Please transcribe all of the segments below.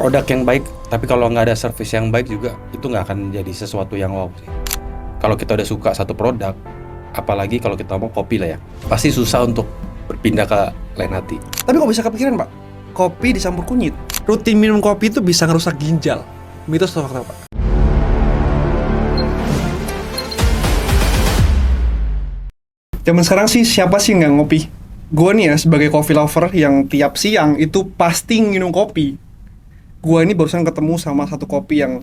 produk yang baik, tapi kalau nggak ada service yang baik juga itu nggak akan jadi sesuatu yang wow sih. Kalau kita udah suka satu produk, apalagi kalau kita mau kopi lah ya, pasti susah untuk berpindah ke lain hati. Tapi kok bisa kepikiran Pak? Kopi dicampur kunyit. Rutin minum kopi itu bisa ngerusak ginjal. Mitos atau fakta Pak? Zaman sekarang sih siapa sih nggak ngopi? Gue nih ya sebagai coffee lover yang tiap siang itu pasti minum kopi. Gue ini barusan ketemu sama satu kopi yang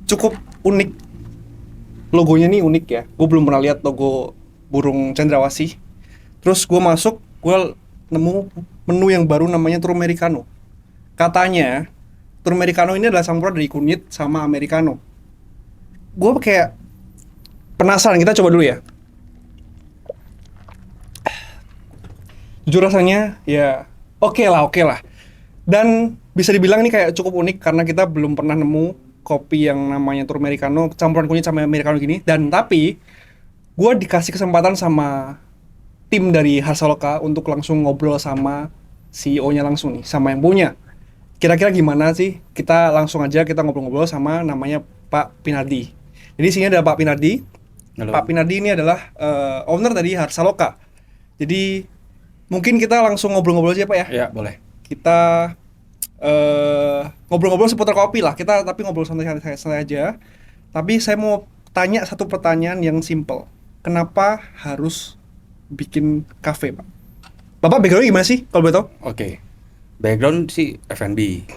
cukup unik. Logonya nih unik ya. Gue belum pernah lihat logo burung cendrawasih. Terus gue masuk, gue nemu menu yang baru namanya Turmericano. Katanya Turmericano ini adalah campuran dari kunyit sama americano. Gue kayak penasaran, kita coba dulu ya. Jujur rasanya ya oke lah. Dan bisa dibilang ini kayak cukup unik karena kita belum pernah nemu kopi yang namanya Turmericano campuran kunyit sama americano gini. Dan tapi gue dikasih kesempatan sama tim dari Harsaloka untuk langsung ngobrol sama CEO-nya langsung nih, sama yang punya. Kira-kira gimana sih? Kita langsung aja kita ngobrol-ngobrol sama namanya Pak Pinardi. Jadi sini ada Pak Pinardi. Halo. Pak Pinardi ini adalah owner dari Harsaloka. Jadi mungkin kita langsung ngobrol-ngobrol aja Pak ya. Ya boleh. Kita ngobrol-ngobrol seputar kopi lah. Kita tapi ngobrol santai-santai aja. Tapi saya mau tanya satu pertanyaan yang simple. Kenapa harus bikin kafe, Pak? Bapak background gimana sih kalau boleh tahu? Oke. Background sih F&B.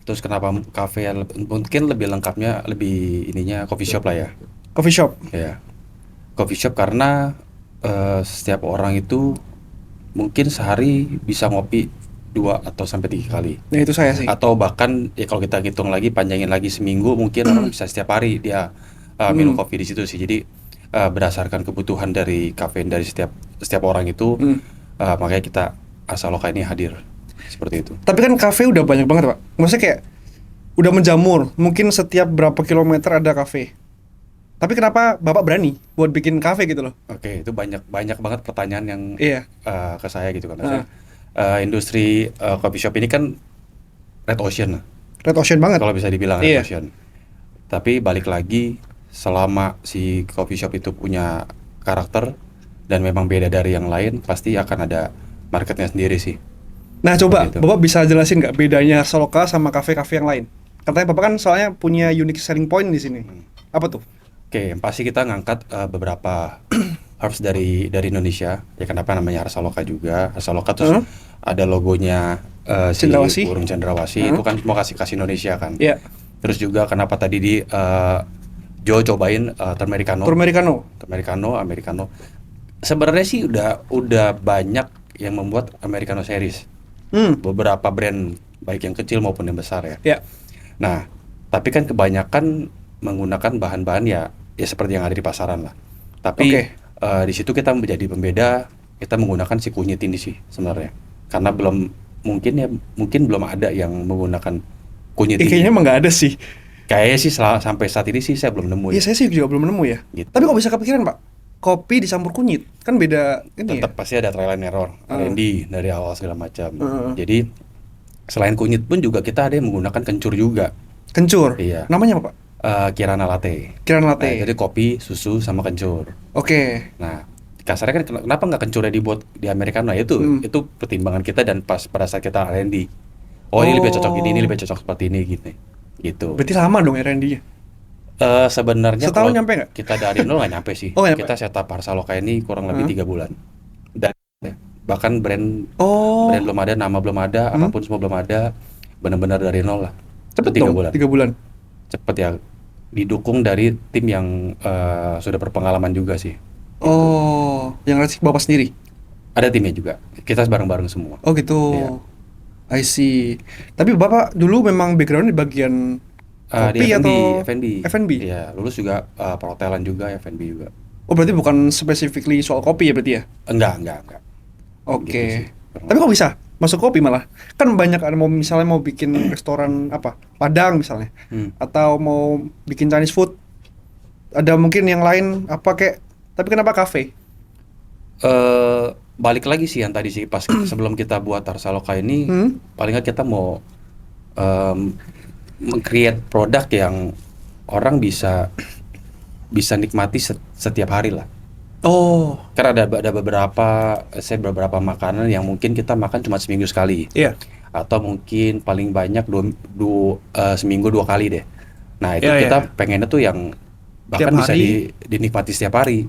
Terus kenapa kafe ya, mungkin lebih lengkapnya lebih ininya coffee shop lah ya. Coffee shop. Ya. Coffee shop karena setiap orang itu mungkin sehari bisa ngopi 2 atau sampai 3 kali. Nah, itu saya sih. Atau bahkan ya kalau kita hitung lagi panjangin lagi seminggu mungkin orang bisa setiap hari dia minum kopi di situ sih. Jadi berdasarkan kebutuhan dari kafein dari setiap orang itu makanya kita Harsaloka ini hadir seperti itu. Tapi kan kafe udah banyak banget, Pak. Maksudnya kayak udah menjamur. Mungkin setiap berapa kilometer ada kafe. Tapi kenapa Bapak berani buat bikin kafe gitu loh? Oke, itu banyak banget pertanyaan yang Iya. ke saya gitu kan. Maksudnya, industri coffee shop ini kan red ocean lah. Red ocean banget. Kalau bisa dibilang red Iya. ocean. Tapi balik lagi, selama si coffee shop itu punya karakter dan memang beda dari yang lain, pasti akan ada marketnya sendiri sih. Nah, coba Seperti itu. Bapak bisa jelasin nggak bedanya Harsaloka sama kafe-kafe yang lain? Katanya Bapak kan soalnya punya unique selling point di sini. Apa tuh? Oke, yang pasti kita ngangkat beberapa herbs dari Indonesia. Ya kenapa namanya Harsaloka juga? Harsaloka terus ada logonya si Cendrawasih. burung cendrawasih itu kan semua kasih Indonesia kan. Iya. Terus juga kenapa tadi Joe cobain Turmericano. Americano. Sebenarnya sih udah banyak yang membuat Americano series. Beberapa brand baik yang kecil maupun yang besar ya. Iya. Nah, tapi kan kebanyakan menggunakan bahan-bahan ya seperti yang ada di pasaran lah. Tapi Oke. di situ kita menjadi pembeda, kita menggunakan si kunyit ini sih sebenarnya. Karena mungkin belum ada yang menggunakan kunyit ini. Kayaknya emang nggak ada sih. Kayaknya sih sampai saat ini sih saya belum nemu Iya, ya. saya sih juga belum nemu ya. Gitu. Tapi kok bisa kepikiran, Pak? Kopi dicampur kunyit, kan beda ini Tetap ya? pasti ada trial and error, R&D dari awal segala macam. Jadi selain kunyit pun juga kita ada yang menggunakan kencur juga. Kencur? Iya. Namanya apa, Pak? Kirana latte. Kirana latte. Nah, jadi kopi, susu, sama kencur. Oke. Nah, kasarnya kan kenapa nggak kencurnya dibuat di Americano? Nah, itu pertimbangan kita dan pada saat kita R&D. Ini lebih cocok ini lebih cocok seperti ini gitu. Berarti lama dong R&D-nya? Sebenarnya Setahun kalau nyampe nggak? kita dari nol nggak nyampe sih. Oh, nggak nyampe? Kita setup Harsaloka ini kurang lebih 3 bulan. Dan bahkan brand Oh. belum ada, nama belum ada, apapun semua belum ada, benar-benar dari nol lah. Cepet Itu 3 dong, bulan. 3 bulan. Cepet ya, didukung dari tim yang sudah berpengalaman juga sih. Oh, yang ngasih Bapak sendiri? Ada timnya juga, kita bareng-bareng semua. Oh gitu. Iya. I see. Tapi Bapak dulu memang background di bagian Di kopi atau F&B. F&B? Iya, lulus juga perhotelan juga, F&B juga. Oh, berarti bukan specifically soal kopi ya berarti ya? Enggak. Oke. Gitu sih. Tapi kok bisa masuk kopi malah? Kan banyak ada misalnya mau bikin restoran apa? Padang misalnya. Atau mau bikin Chinese food. Ada mungkin yang lain apa kayak, tapi kenapa kafe? Balik lagi sih yang tadi sih pas sebelum kita buat Harsaloka ini, paling nggak kita mau meng-create produk yang orang bisa nikmati setiap hari lah. Oh, Karena ada beberapa makanan yang mungkin kita makan cuma seminggu sekali. iya. Atau mungkin paling banyak seminggu 2 kali deh. Nah itu Iya, kita iya. pengennya tuh yang bahkan Tiap bisa hari, dinikmati setiap hari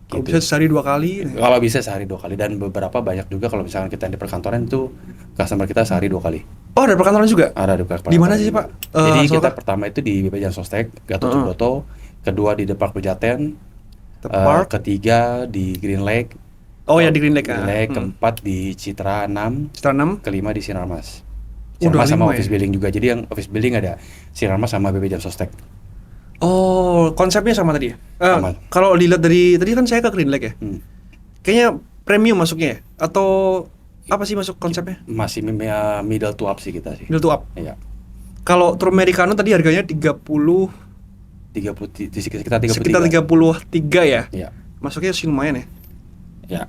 kalau gitu. bisa sehari 2 kali. Kalau bisa sehari 2 kali, dan beberapa banyak juga kalau misalnya kita di perkantoran itu customer kita sehari 2 kali. Oh, ada perkantoran juga? Ada di Di mana perkantoran sih, juga. Pak? Jadi kita Solokar? pertama itu di Bebejan Sostek, Gatot Heeh. Subroto, kedua di The Park Pejaten, The Park. ketiga di Green Lake, Oh ya, di Green Lake. keempat di Citra 6, Citra 6. kelima di Sinarmas. Udah Sinarmas sama 5 office ya? building juga. Jadi yang office building ada Sinarmas sama Bebejan Sostek. Oh, konsepnya sama tadi ya? Sama. Kalau dilihat dari tadi kan saya ke Green Lake ya. Hmm. Kayaknya premium masuknya ya? Atau apa sih masuk konsepnya? Masih middle to up sih kita sih. Middle to up. Iya. Kalau Tour Americano tadi harganya 30, 30 di sekitar 33. sekitar 33 ya. Iya. Masuknya sih lumayan ya. Ya.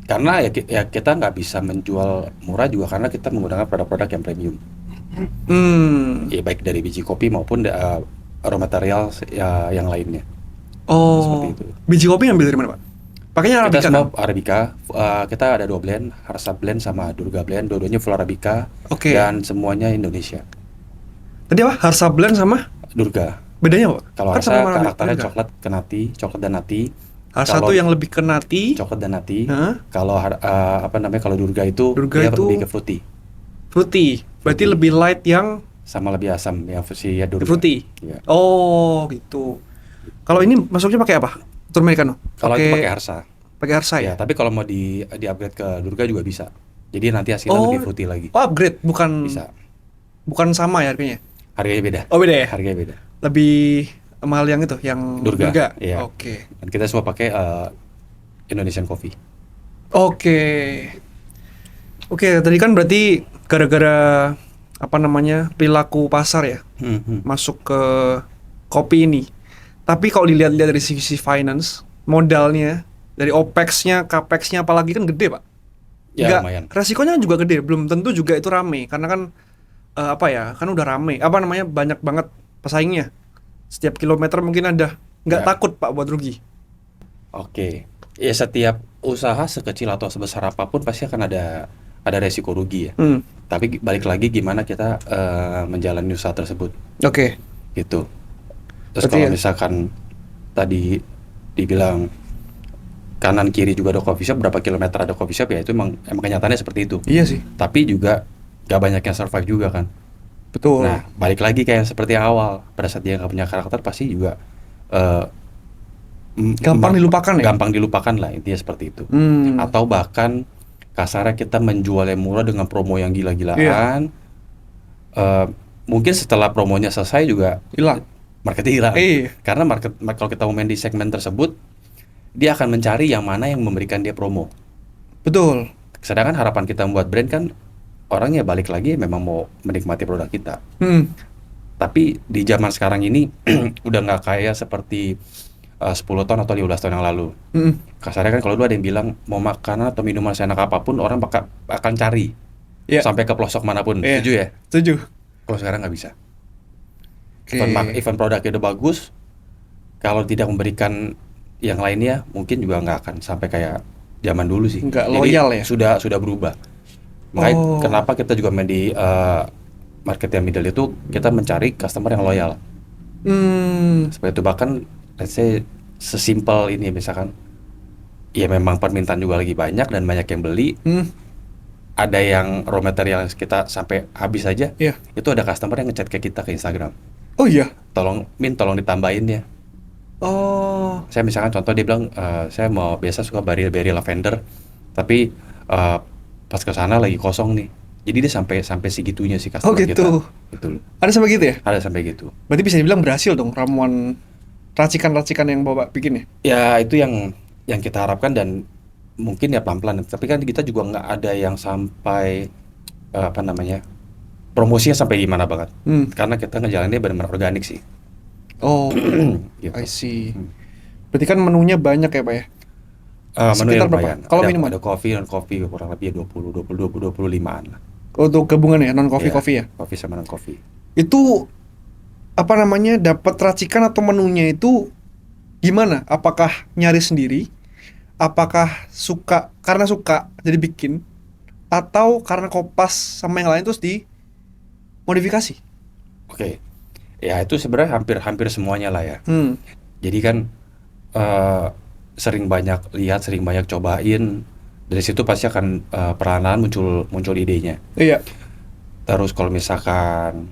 Karena ya kita nggak bisa menjual murah juga karena kita menggunakan produk-produk yang premium. Ya baik dari biji kopi maupun raw material ya, yang lainnya. Seperti Oh, itu. biji kopi ngambil dari mana, Pak? Pakainya Kita Arabica semua kan? Arabica. Kita ada 2 blend, Harsa blend sama Durga blend. Dua-duanya full Arabica. Oke. Dan semuanya Indonesia. Tadi apa? Harsa blend sama Durga. bedanya, Pak? Kalau Kan Harsa sama karakternya Arabica. coklat dan nati. Harsa Kalau tuh yang lebih ke nati. coklat dan nati. Hah? Kalau kalau Durga itu Durga dia itu lebih ke fruity, fruity. Berarti Fruity. lebih light yang sama lebih asam yang versi ya Durga. fruity. Iya. Oh, gitu. Kalau ini masuknya pakai apa? Tour Americano. Kalau itu pakai Harsa. Pakai Harsa Ya, ya? tapi kalau mau di upgrade ke Durga juga bisa. Jadi nanti hasilnya lebih fruity lagi. Oh, upgrade bukan Bisa. bukan sama ya harganya. Harganya beda. Oh, beda ya? Harganya beda. Lebih mahal yang itu, yang Durga. Iya. Oke. Dan kita semua pakai Indonesian Coffee. Oke. Oke, tadi kan berarti gara-gara apa namanya? Perilaku pasar ya masuk ke kopi ini. Tapi kalau dilihat-lihat dari sisi finance, modalnya dari OPEX-nya, CAPEX-nya apalagi kan gede, Pak. Ya, lumayan. Resikonya juga gede, belum tentu juga itu rame karena kan apa ya? Kan udah rame. Apa namanya? Banyak banget pesaingnya. Setiap kilometer mungkin ada. Nggak Ya. takut, Pak, buat rugi. Oke. Ya setiap usaha sekecil atau sebesar apapun pasti akan ada resiko rugi ya. Tapi balik lagi gimana kita menjalani usaha tersebut Oke. gitu. Terus Berarti kalau ya- misalkan tadi dibilang kanan kiri juga ada coffee shop, berapa kilometer ada coffee shop, ya itu emang kenyataannya seperti itu. Iya sih. Tapi juga gak banyak yang survive juga kan. Betul. Nah, balik lagi kayak seperti awal, pada saat dia nggak punya karakter pasti juga Gampang dilupakan ya? gampang dilupakan lah, intinya seperti itu. Atau bahkan kasarnya kita menjual yang murah dengan promo yang gila-gilaan. Mungkin setelah promonya selesai juga Hilang. marketnya hilang. Iya. Karena kalau kita mau main di segmen tersebut, dia akan mencari yang mana yang memberikan dia promo. Betul. Sedangkan harapan kita membuat brand kan orangnya balik lagi memang mau menikmati produk kita. Tapi di zaman sekarang ini udah nggak kayak seperti 10 tahun atau 15 tahun yang lalu. Kasarnya kan kalau dulu ada yang bilang mau makanan atau minuman seenak apapun orang akan cari Iya. sampai ke pelosok manapun. Iya. Setuju ya? Setuju. Kalau sekarang nggak bisa. Oke. Event produknya udah bagus, kalau tidak memberikan yang lainnya mungkin juga nggak akan sampai kayak zaman dulu sih. Nggak Jadi loyal ya? sudah berubah. Makanya Oh. kenapa kita juga main di market yang middle itu, kita mencari customer yang loyal. Seperti itu. Bahkan let's say sesimpel ini misalkan, ya memang permintaan juga lagi banyak dan banyak yang beli. Ada yang raw material yang kita sampai habis aja. Iya. Itu ada customer yang ngechat ke kita ke Instagram. Oh iya. Tolong ditambahin ya. Oh. Saya misalkan contoh dia bilang saya mau biasa suka berry lavender, tapi pas ke sana lagi kosong nih. Jadi dia sampai segitunya sih customer kita. gitu. Gitu loh. Ada sampai gitu ya? Ada sampai gitu. Berarti bisa dibilang berhasil dong ramuan racikan-racikan yang Bapak bikin ya? Ya itu yang kita harapkan, dan mungkin ya pelan-pelan. Tapi kan kita juga nggak ada yang sampai apa namanya, promosinya sampai gimana banget. Karena kita ngejalaninnya benar-benar organik sih. Oh, Gitu. I see. Berarti kan menunya banyak ya, Pak ya? Menu Sekitar yang berapa? lumayan. Kalau ada, minuman? ada kopi, non kopi kurang lebih 25-an lah. Untuk gabungan ya, non coffee Iya, coffee ya. Coffee sama non coffee. Itu apa namanya, dapat racikan atau menunya itu gimana? Apakah nyari sendiri? Apakah karena suka jadi bikin, atau karena kopas sama yang lain terus dimodifikasi? Oke. Ya itu sebenarnya hampir semuanya lah ya. Hmm. Jadi kan eh, sering banyak lihat, sering banyak cobain. Dari situ pasti akan perlahan-lahan muncul idenya. Iya. Terus kalau misalkan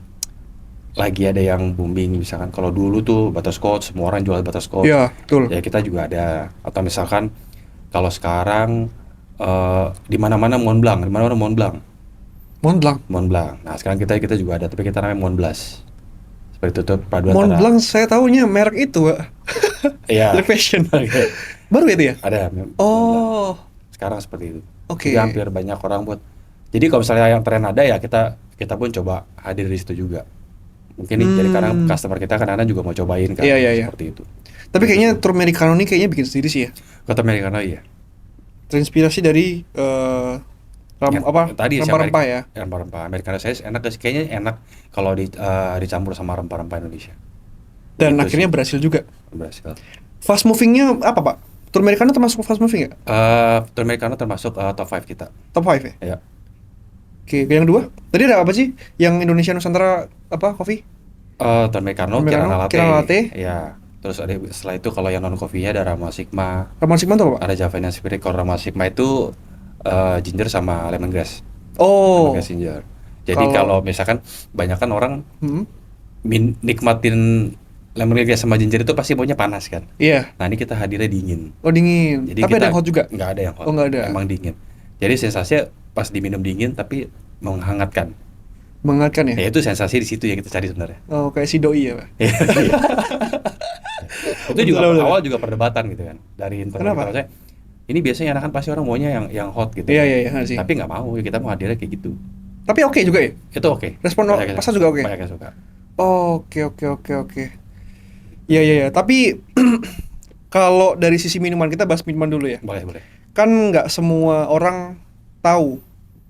lagi ada yang booming, misalkan kalau dulu tuh butterscotch, semua orang jual butterscotch. Iya, betul. Ya kita juga ada. Atau misalkan kalau sekarang di mana-mana Mont Blanc, di mana-mana Mont Blanc. Mont Blanc. Mont Blanc. Nah, sekarang kita juga ada, tapi kita namanya Mont Blanc. Seperti itu tuh paduan Mont antara. Blanc saya tahunya merek itu, Pak. Iya. Le Fashion. Oke. Baru itu ya? Ada Mont Blanc. Oh, Sekarang seperti itu. oke. Jadi hampir banyak orang buat. Jadi kalau misalnya yang tren ada ya kita pun coba hadir di situ juga. Mungkin nih jadi karena customer kita kadang-kadang juga mau cobain kan. Iya, iya, iya. Seperti itu. Tapi kayaknya Turmericano ini kayaknya bikin sendiri sih ya. Kota Americano iya. Terinspirasi dari Yang tadi sih rempah-rempah ya. Rempah-rempah Americano saya enak sih, kayaknya enak kalau dicampur sama rempah-rempah Indonesia. Dan Gitu akhirnya sih. berhasil juga. Berhasil. Fast movingnya apa, Pak? Turmericano termasuk fast moving nggak? Kota Americano termasuk top 5 kita. Top 5 ya? Ya. Oke, yang dua? Tadi ada apa sih? Yang Indonesia Nusantara apa? Coffee? Kota Americano, Americano, Kirana Kirana Latte. Ya. Terus setelah itu kalau yang non coffee-nya ada Rama Sigma, Ramon Sigman tuh apa, Pak? ada Javanian Spirit. Kalau Rama Sigma itu ginger sama lemongrass. Oh. Lemongrass ginger. Jadi kalau misalkan banyak kan orang Hmm? nikmatin lemongrass sama ginger itu pasti maunya panas kan. Iya. Nah ini kita hadirnya dingin. Oh, dingin. Jadi Tapi kita ada yang hot juga? nggak ada yang hot. Oh, nggak ada. Emang dingin. Jadi sensasinya pas diminum dingin tapi menghangatkan. Mengingatkan Ya ya? itu sensasi di situ yang kita cari sebenarnya. Oh, kayak si doi ya, Pak? Itu juga Betul, betul. awal juga perdebatan gitu kan dari internet. Kenapa? Kalau saya, ini biasanya anak kan pasti orang maunya yang hot gitu. Iya, iya, iya, sih. Tapi nggak mau, kita mau hadirnya kayak gitu. Tapi oke juga ya? Itu oke. Respon Banyak yang- pasar juga oke? Banyak yang suka. Oke, oke, oke, oke. Iya, iya, iya. Tapi kalau dari sisi minuman, kita bahas minuman dulu ya. Boleh, boleh. Kan nggak semua orang tahu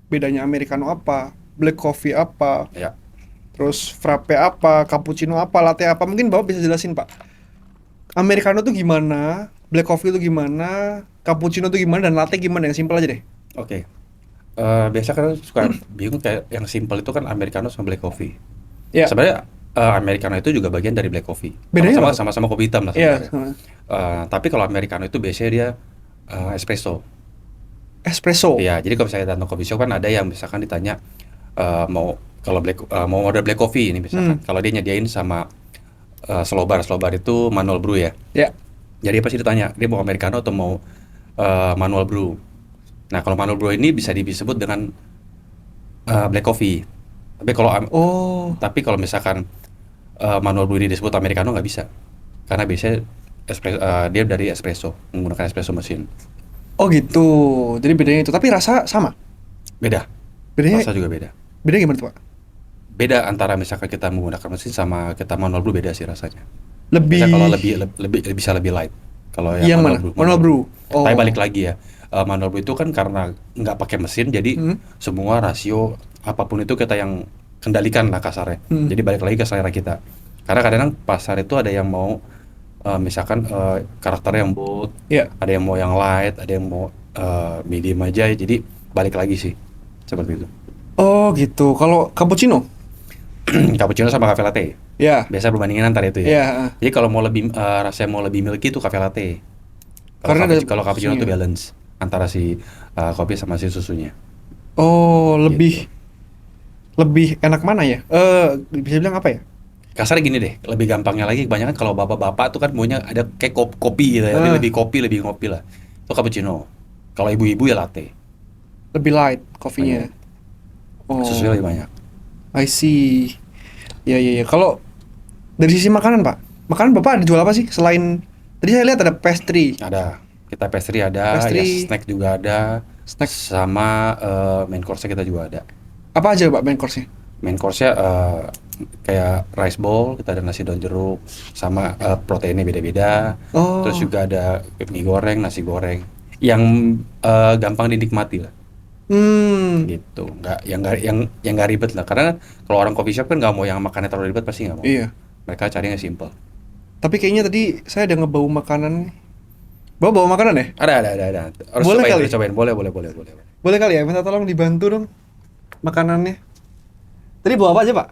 bedanya Americano apa, black coffee apa, Ya. terus frappe apa, cappuccino apa, latte apa. Mungkin Bapak bisa jelasin, Pak. Americano tuh gimana, black coffee tuh gimana, cappuccino tuh gimana, dan latte gimana? Yang simpel aja deh. Oke. Biasa kan suka bingung kayak yang simple itu kan Americano sama black coffee. Ya. Sebenarnya Americano itu juga bagian dari black coffee. Bedanya apa? Sama-sama kopi hitam lah Iya. sebenarnya. Tapi kalau Americano itu biasanya dia espresso. Espresso. Iya, jadi kalau misalnya datang coffee shop kan ada yang misalkan ditanya mau mau order black coffee ini misalkan. Kalau dia nyediain sama slow bar itu manual brew ya. Ya. Jadi pasti ditanya dia mau americano atau mau manual brew. Nah, kalau manual brew ini bisa disebut dengan black coffee. Tapi kalau misalkan manual brew ini disebut americano nggak bisa. Karena biasanya dia dari espresso, menggunakan espresso mesin. Oh gitu. Jadi bedanya itu. Tapi rasa sama. Beda. Bedanya Rasa juga beda. bedanya gimana tuh, Pak? Beda antara misalkan kita menggunakan mesin sama kita manual brew, beda sih rasanya. Lebih. Bisa kalau lebih bisa lebih light. Kalau Yang mana? Manual brew. Oh. Tapi balik lagi ya. Manual brew itu kan karena nggak pakai mesin, jadi semua rasio apapun itu kita yang kendalikan lah kasarnya. Jadi balik lagi ke selera kita. Karena kadang pasar itu ada yang mau misalkan karakternya yang bold, ada yang mau yang light, ada yang mau medium aja. Jadi balik lagi sih seperti itu. Oh gitu. Kalau cappuccino? Cappuccino sama cafe latte. Ya. Biasa perbandingan antara itu ya. Iya. Jadi kalau mau lebih rasanya mau lebih milky itu cafe latte. Karena Kalau cappuccino itu balance antara si kopi sama si susunya. Oh, lebih enak mana ya? Bisa bilang apa ya? Kasarnya gini deh, lebih gampangnya lagi kebanyakan kalau bapak-bapak tuh kan maunya ada kayak kopi gitu ya, lebih ngopi lah. Itu cappuccino. Kalau ibu-ibu ya latte. Lebih light kopinya. Oh. Susunya lebih banyak. I see. Ya. Kalau dari sisi makanan, Pak, makanan Bapak ada jual apa sih selain tadi saya lihat ada pastry. Ada. Kita pastry ada, ya snack juga ada. Snack sama main course-nya kita juga ada. apa aja, Pak, main course-nya? Main course-nya kayak rice bowl, kita ada nasi daun jeruk, sama proteinnya beda-beda. Oh. Terus juga ada mie goreng, nasi goreng, yang gampang dinikmati lah. Gitu. Nggak ribet lah. Karena kalau orang coffee shop kan nggak mau yang makannya terlalu ribet, pasti nggak mau. Iya. Mereka cari yang simple. Tapi kayaknya tadi saya ada ngebau makanan. Bawa makanan ya? Ada. Harus Boleh cobain, kali? harus cobain. Boleh. Boleh kali ya, minta tolong dibantu dong makanannya. Tadi bawa apa aja Pak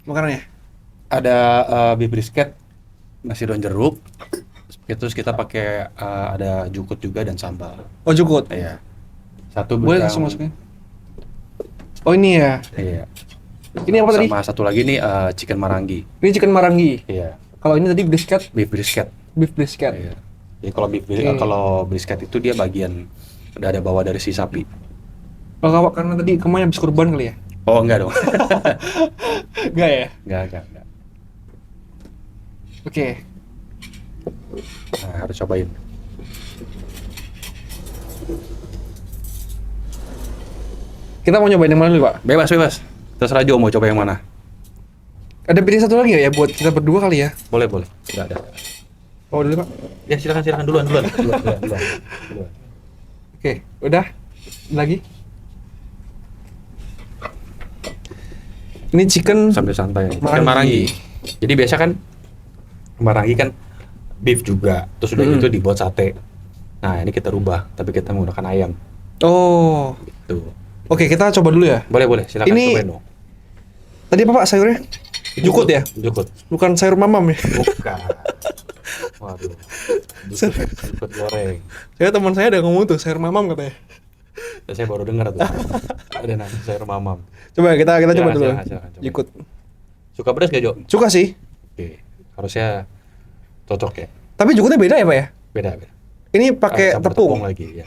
makanannya? Ada beef brisket, nasi daun jeruk. Terus kita pakai ada jukut juga dan sambal. Oh jukut. Iya. Satu Boleh langsung masukin. Oh ini ya. Iya. Ini apa tadi? Sama satu lagi nih chicken marangi. Ini chicken marangi. Iya. Kalau ini tadi brisket. Beef brisket. Beef brisket. Iya. Jadi kalau brisket itu dia bagian udah ada bawah dari si sapi. Oh karena tadi kemarin habis kurban kali ya? Oh enggak dong. Enggak ya? Enggak. Oke. Nah, harus cobain. Kita mau nyobain yang mana dulu Pak? Bebas. Terserah Jo mau coba yang mana. Ada pilih satu lagi nggak ya buat kita berdua kali ya? Boleh. Enggak ada. Oh dulu Pak. Ya silakan duluan. Oke, udah lagi. Ini chicken Sambil santai. Chicken marangi. Jadi biasa kan marangi kan beef juga, terus udah gitu dibuat sate. Nah ini kita rubah, tapi kita menggunakan ayam. Oh. Gitu. Oke, kita coba dulu ya. Boleh. Silakan Ini cobain dong. Tadi apa Pak sayurnya? Jukut ya? Jukut. Bukan sayur mamam ya? Bukan. Waduh. Jukut goreng. Teman saya ada ngomong tuh sayur mamam katanya. Saya baru dengar tuh. Ada nasi sayur mamam. Coba kita coba dulu. Silakan, coba. Jukut. Suka pedas gak Jo? Suka sih. Oke. Harusnya cocok ya. Tapi jukutnya beda ya Pak ya? Beda. Ini pakai Campur tepung lagi ya.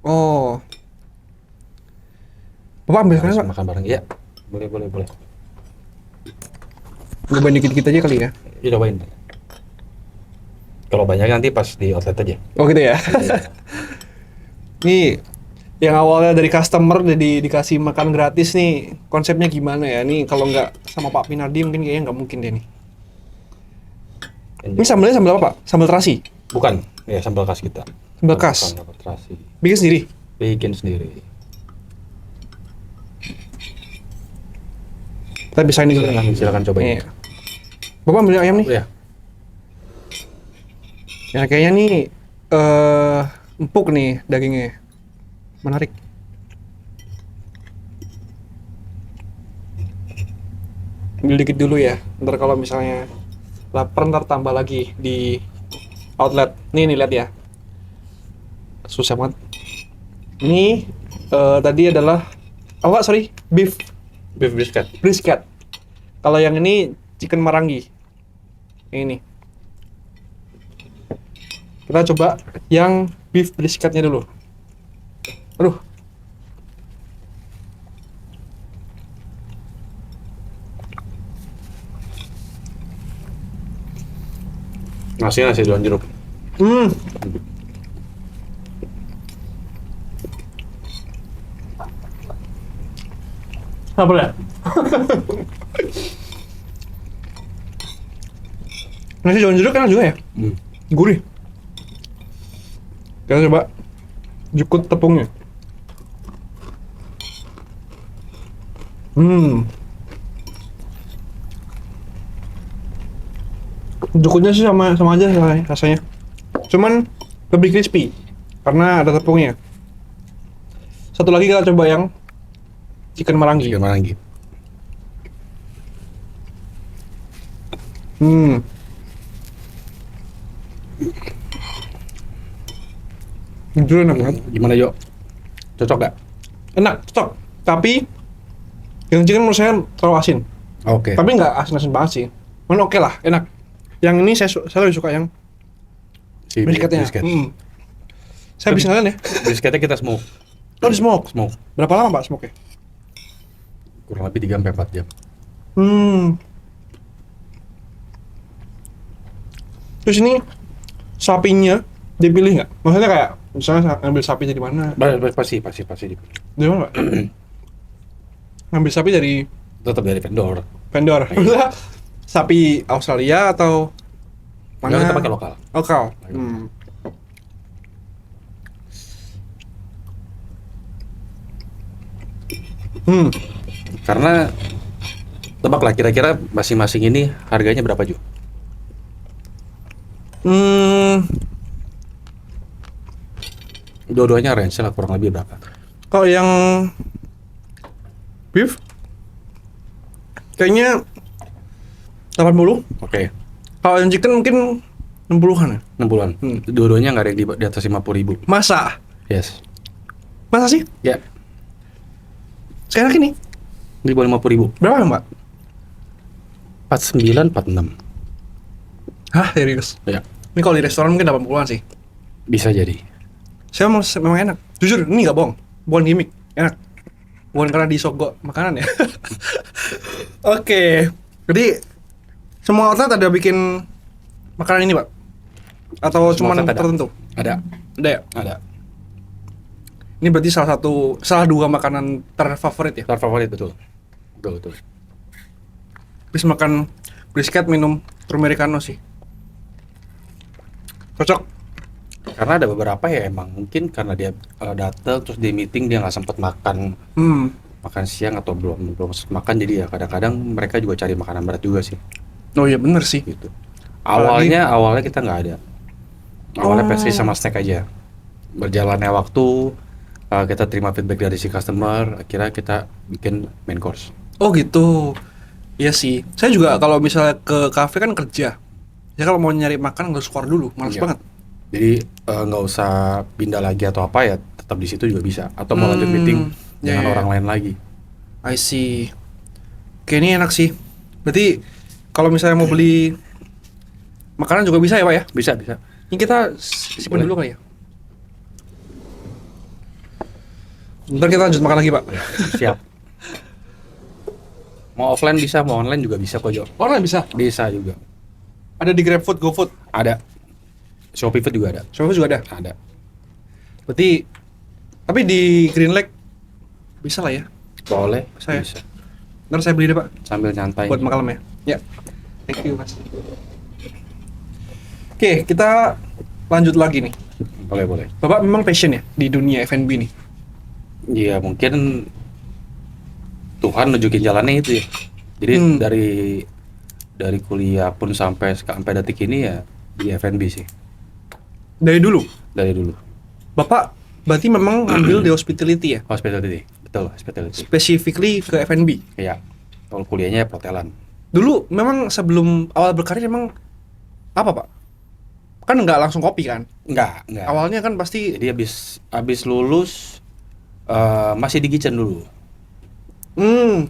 Oh. Bapak ambil Harus kan Pak? makan bareng. Iya. Boleh. Cobain dikit-dikit aja kali ya. Ya, cobain. Kalau banyak nanti pas di outlet aja. Oh gitu ya. Nih yang awalnya dari customer jadi dikasih makan gratis nih, konsepnya gimana ya? Nih kalau nggak sama Pak Pinardi mungkin kayaknya nggak mungkin deh nih. Ini sambalnya sambal apa Pak? Sambal terasi? Bukan, ya sambal khas kita. Sambal khas? Sambal terasi. Bikin sendiri? Bikin sendiri. Kita bisa ini dulu. Silakan cobain. Iya. Bapak ambil ayam nih? Iya. Ya kayaknya nih empuk nih dagingnya. Menarik. Ambil dikit dulu ya. Ntar kalau misalnya lapar ntar tambah lagi di outlet. Nih lihat ya. Susah banget. Ini tadi adalah beef brisket. Kalau yang ini chicken marangi. Yang ini. Kita coba yang beef brisketnya dulu. Aduh. Nasi daun jeruk. Apa ya? Nasi daun jeruk enak juga ya? Gurih. Kita coba jukut tepungnya. Jukutnya sih sama aja rasanya. Cuman lebih crispy karena ada tepungnya. Satu lagi kita coba yang chicken marangi. Jujur enak banget. Gimana Jo? Cocok gak? Enak, cocok. Tapi yang chicken menurut saya terlalu asin. Oke. Tapi nggak asin-asin banget sih. Cuman oke lah, enak. Yang ini saya lebih suka yang Si brisketnya. brisket. Saya bisa ngeliat ya. Brisketnya kita smoke. Oh di smoke. Berapa lama Pak smoke-nya? Kurang lebih 3-4 jam. Terus ini sapinya dipilih nggak? Maksudnya kayak misalnya ngambil sapi dari mana? Pasti. Dari mana Pak? Ngambil sapi dari Tetap dari vendor. Maksudnya sapi Australia atau mana? Enggak, kita pakai lokal. Karena tebaklah kira-kira masing-masing ini harganya berapa Jo? Dua-duanya range lah kurang lebih berapa? Kalau yang beef kayaknya 80. Oke. Kalau yang chicken mungkin 60-an ya. 60-an. Dua-duanya nggak ada yang di atas 50.000. Masa? Yes. Masa sih? Ya. Sekarang ini Di bawah 50.000. berapa Mbak? 49, 46. Hah, serius? Ya. Ini kalau di restoran mungkin 80-an sih. Bisa jadi. Saya memang enak. Jujur, ini nggak bohong. Bukan gimmick. Enak. Bukan karena disogok makanan ya. Oke. Jadi semua outlet ada bikin makanan ini, Pak? Atau cuma tertentu? Ada. Ada ya? Ada. Ini berarti salah dua makanan terfavorit ya? Terfavorit betul. Betul. Habis makan brisket minum Trumericano sih. Cocok. Karena ada beberapa ya emang mungkin karena dia datang terus di meeting dia nggak sempat makan makan siang atau belum sempat makan, jadi ya kadang-kadang mereka juga cari makanan berat juga sih. Oh iya bener sih. Gitu. Awalnya kita nggak ada. Awalnya pastry sama steak aja. Berjalannya waktu kita terima feedback dari si customer, akhirnya kita bikin main course. Oh gitu. Iya sih. Saya juga kalau misalnya ke cafe kan kerja. Ya kalau mau nyari makan harus keluar dulu, males banget. Jadi nggak usah pindah lagi atau apa ya, tetap di situ juga bisa. Atau mau lanjut meeting dengan orang lain lagi. I see. Oke, ini enak sih. Berarti kalau misalnya mau beli makanan juga bisa ya Pak ya? Bisa. Ini kita simpan dulu kali ya. Ntar kita lanjut makan lagi Pak. Siap. Mau offline bisa, mau online juga bisa kok Jo. Online bisa? Bisa juga. Ada di GrabFood, GoFood? Ada. Shopee Food juga ada. Shopee juga ada? Ada. Berarti, tapi di Green Lake bisa lah ya? Boleh, Bisa. bisa. Ntar saya beli deh Pak. Sambil nyantai. Buat makan malam ya? Ya. Thank you Mas. Oke, kita lanjut lagi nih. Boleh. Bapak memang passion ya di dunia F&B nih? Iya, mungkin Tuhan nunjukin jalannya itu ya. Jadi dari kuliah pun sampai detik ini ya di F&B sih. Dari dulu? Dari dulu. Bapak berarti memang ambil di hospitality ya? Hospitality. Betul, hospitality. Specifically ke F&B? Iya. Kalau kuliahnya perhotelan. Dulu memang sebelum awal berkarir memang apa Pak? Kan nggak langsung kopi kan? Enggak. Awalnya kan pasti. Jadi habis lulus masih di kitchen dulu.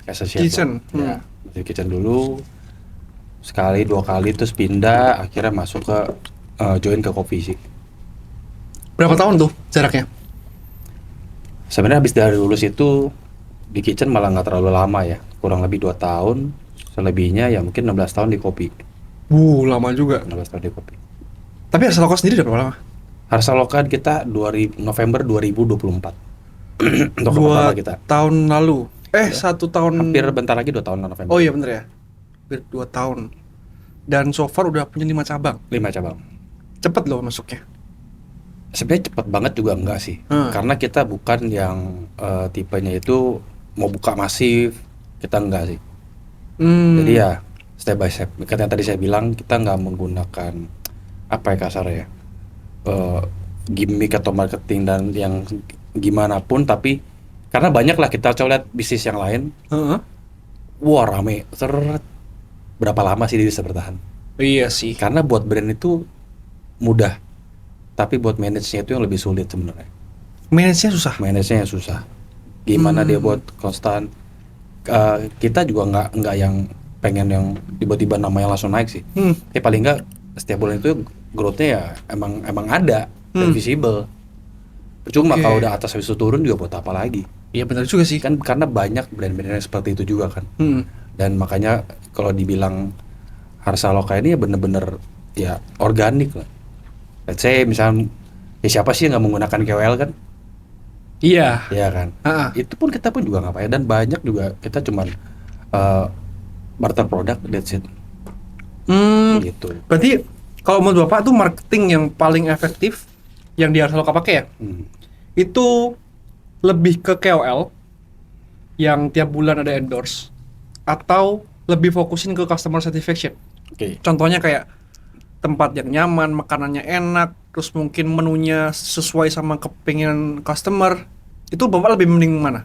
As a chef. Kitchen. Ya, di kitchen dulu. Sekali, 2 kali terus pindah, akhirnya masuk ke join ke kopi sih. Berapa tahun tuh jaraknya? Sebenarnya habis dari lulus itu di kitchen malah nggak terlalu lama ya, kurang lebih 2 tahun. Selebihnya ya mungkin 16 tahun di kopi. Lama juga. 16 tahun di kopi. Tapi Harsa Loka sendiri udah berapa lama? Harsa Loka kita November 2024. Untuk pertama kita. Tahun lalu. 1 tahun. Hampir bentar lagi 2 tahun November. Oh iya bener ya. Hampir 2 tahun. Dan so far udah punya 5 cabang. 5 cabang. Cepet loh masuknya. Sebenarnya cepet banget juga enggak sih. Karena kita bukan yang tipenya itu mau buka masif, kita enggak sih. Jadi ya step by step. Karena tadi saya bilang kita nggak menggunakan apa ya kasarnya, gimmick atau marketing dan yang gimana pun, tapi karena banyak lah kita coba lihat bisnis yang lain. Wah rame, berapa lama sih dia bisa bertahan? Iya sih. Karena buat brand itu mudah, tapi buat manage-nya itu yang lebih sulit sebenarnya. Manage-nya susah. Manage-nya yang susah. Gimana dia buat konstan? Kita juga nggak yang pengen yang tiba-tiba namanya langsung naik sih. Paling nggak setiap bulan itu growth-nya ya emang ada dan visible. Percuma kalau udah atas habis itu turun juga buat apa lagi? Iya benar juga sih. Kan karena banyak brand-brand yang seperti itu juga kan. Dan makanya kalau dibilang Harsa Loka ini ya bener-bener ya organik lah. Let's say misalnya ya siapa sih yang nggak menggunakan KOL kan? Iya. Iya kan. Itu pun kita pun juga ngapain, dan banyak juga kita cuman barter produk, that's it. Gitu. Berarti kalau menurut Bapak tuh marketing yang paling efektif yang di Harsa Loka pakai ya? Itu lebih ke KOL yang tiap bulan ada endorse, atau lebih fokusin ke customer satisfaction? Oke. Contohnya kayak tempat yang nyaman, makanannya enak, terus mungkin menunya sesuai sama kepingin customer. Itu Bapak lebih mending mana?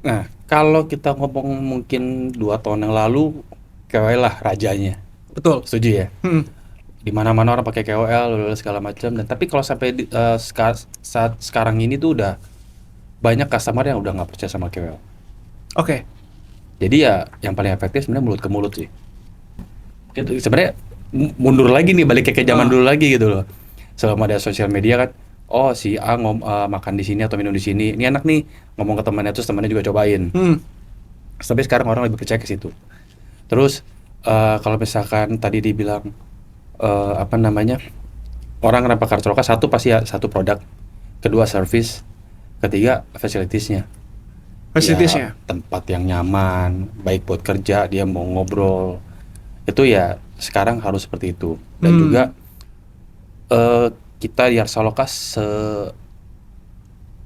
Nah, kalau kita ngomong mungkin 2 tahun yang lalu, KOL lah rajanya. Betul. Setuju ya? Hmm. Di mana-mana orang pakai KOL segala macam. Dan tapi kalau sampai saat sekarang ini tuh udah banyak customer yang udah nggak percaya sama KOL. Oke. Jadi ya yang paling efektif sebenarnya mulut ke mulut sih. Gitu. Sebenarnya mundur lagi nih, balik ke zaman dulu lagi gitu loh. Selama ada sosial media kan, oh si A makan di sini atau minum di sini, ini enak nih, ngomong ke temannya terus temannya juga cobain. Tapi sekarang orang lebih percaya ke situ. Terus kalau misalkan tadi dibilang apa namanya, orang kenapa kartu lokal, satu pasti ya, satu produk, kedua service, ketiga facilities-nya. Facilities-nya. Ya, tempat yang nyaman, baik buat kerja, dia mau ngobrol, itu ya sekarang harus seperti itu. Dan juga kita di Arsa Loka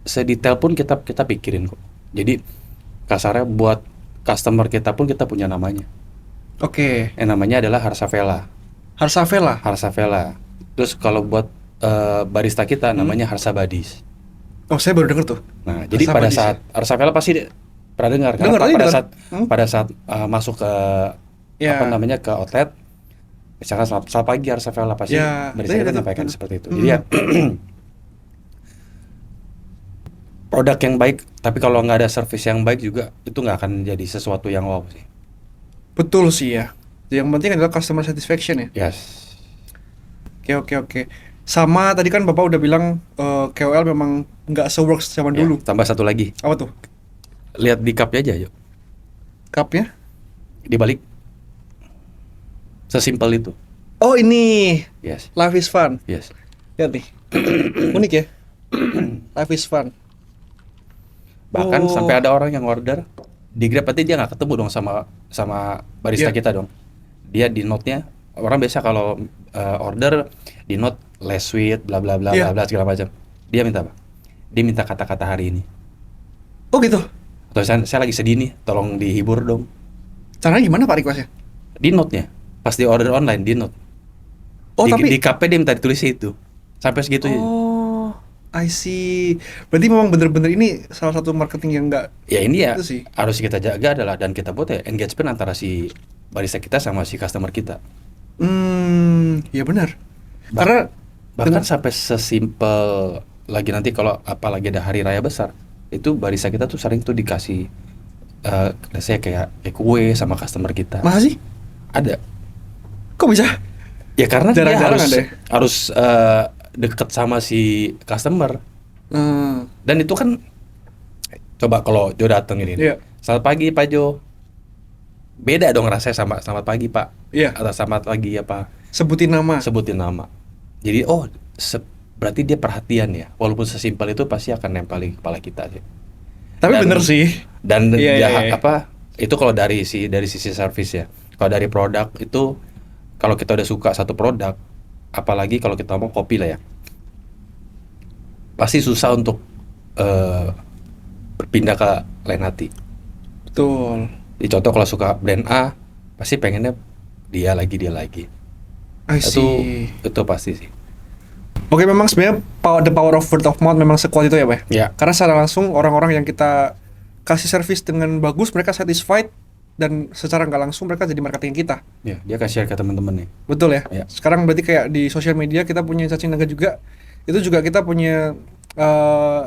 sedetail pun kita pikirin kok. Jadi kasarnya buat customer kita pun kita punya namanya. Oke. Yang namanya adalah Harsa Vela. Harsa Vela. Harsa Vela. Terus kalau buat barista kita namanya Harsa Badis. Oh, saya baru dengar tuh. Nah, jadi Harsa pada Badis saat Harsa Vela pasti pernah dengar kan? Pada saat masuk ke apa namanya, ke outlet, misalkan selamat pagi Harsa Vela, pasti barista kita menyampaikan seperti itu. Jadi ya produk yang baik, tapi kalau nggak ada service yang baik juga itu nggak akan jadi sesuatu yang wow sih. Betul sih ya. Yang penting adalah customer satisfaction ya. Yes. Oke. Sama tadi kan Bapak udah bilang KOL memang nggak se-works zaman dulu. Tambah satu lagi. Apa tuh? Lihat di cup-nya aja, yuk. Cup-nya? Dibalik. Sesimpel itu. Oh, ini. Yes. Life is fun. Yes. Lihat nih. Unik ya. Life is fun. Bahkan sampai ada orang yang order di Grab, berarti dia nggak ketemu dong sama barista kita dong. Dia di note-nya, orang biasa kalau order di note less sweet, bla bla bla bla bla segala macam. Dia minta apa? Dia minta kata-kata hari ini. Oh gitu. Atau saya lagi sedih nih, tolong dihibur dong. Caranya gimana Pak request-nya? Di note-nya, pas di order online di note. Oh, di KP dia minta ditulis itu. Sampai segitu. Oh, I see. Berarti memang bener-bener ini salah satu marketing yang enggak. Ya ini ya sih harus kita jaga adalah, dan kita buat ya engagement antara si barista kita sama si customer kita. Ya benar. Karena bahkan sampai sesimpel lagi, nanti kalau apalagi ada hari raya besar, itu barista kita tuh sering tuh dikasih saya kayak kue sama customer kita. Masa sih? Ada. Kok bisa? Ya karena dia harus ada. deket sama si customer. Dan itu kan, coba kalau Jo dateng ini, selamat pagi Pak Jo, beda dong rasanya sama selamat pagi Pak, atau selamat pagi apa, sebutin nama. Jadi berarti dia perhatian ya, walaupun sesimpel itu pasti akan nempel di kepala kita sih. Tapi bener sih. Dan apa itu kalau dari sisi service ya. Kalau dari produk itu, kalau kita udah suka satu produk, apalagi kalau kita ngomong kopi lah ya, pasti susah untuk berpindah ke lain hati. Betul. Di contoh kalau suka brand A, pasti pengennya dia lagi. Itu pasti sih. Oke, memang sebenarnya the power of word of mouth memang sekuat itu ya Pak? Ya. Karena secara langsung orang-orang yang kita kasih service dengan bagus, mereka satisfied, dan secara nggak langsung mereka jadi marketing kita. Ya, dia kasih share ke teman-teman nih. Betul ya? Sekarang berarti kayak di sosial media kita punya cacing naga juga. Itu juga kita punya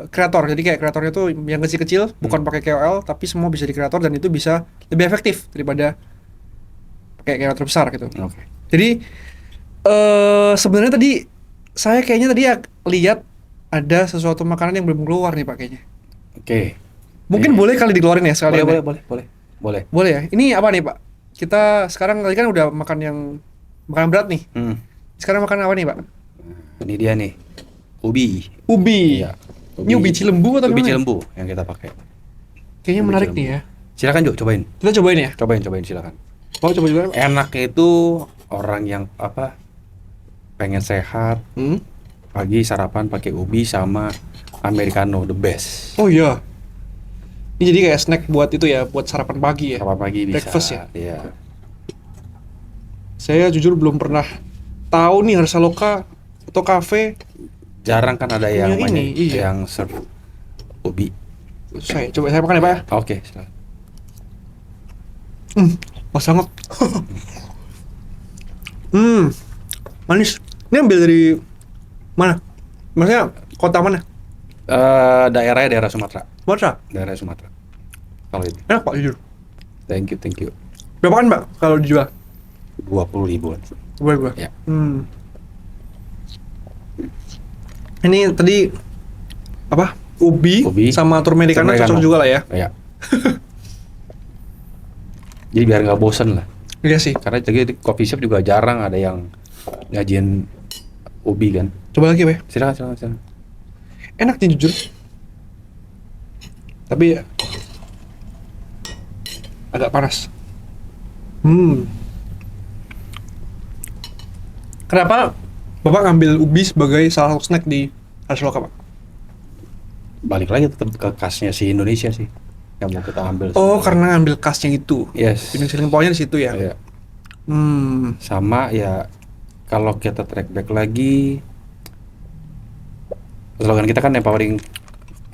kreator. Jadi kayak kreatornya tuh yang kecil-kecil, bukan pakai KOL, tapi semua bisa di kreator, dan itu bisa lebih efektif daripada pakai kreator besar gitu. Oke. Jadi sebenarnya tadi saya kayaknya tadi lihat ada sesuatu makanan yang belum keluar nih Pak kayaknya. Oke. Mungkin boleh kali dikeluarin ya sekalian. Boleh ya. Ini apa nih Pak? Kita sekarang tadi kan udah makan yang makanan berat nih. Sekarang makan apa nih Pak? Ini dia nih. Ubi. Iya. Ini ubi Cilembu atau ubi gimana? Cilembu yang kita pakai. Kayaknya ubi menarik Cilembu nih ya. Silakan Jo, cobain. Kita cobain ya. Cobain silakan. Mau coba juga Pak? Enaknya itu orang yang pengen sehat, Pagi sarapan pakai ubi sama americano, the best. Oh iya. Ini jadi kayak snack buat itu ya, buat sarapan pagi ya. Sarapan pagi bisa. Breakfast ya. Iya. Saya jujur belum pernah tahu nih Harsa Loka atau kafe. Jarang kan ada yang ini, iya. yang serve ubi. Saya makan ya Pak ya. Oke, silakan. Pas banget. Manis. Ini ambil dari mana? Maksudnya kota mana? Daerahnya daerah Sumatera. Sumatera. Daerah Sumatera. Kalau itu. Enak Pak jujur. Thank you. Berapa kan Mbak kalau dijual? 20.000-an. Gua. Ya. Ini tadi apa? Ubi sama turmericano cocok juga lah ya. Iya. Jadi biar nggak bosen lah. Iya sih. Karena jadi di coffee shop juga jarang ada yang ngajin ubi kan. Coba lagi, Be. Silakan. Enak sih jujur. Tapi agak panas. Kenapa Bapak ngambil ubi sebagai salah satu snack di Harsa Loka, Pak? Balik lagi tetap ke khasnya si Indonesia sih yang mau kita ambil. Oh, karena ngambil khasnya itu. Yes. Unique selling point-nya di situ ya. Iya. Sama ya, kalau kita track back lagi, slogan kita kan empowering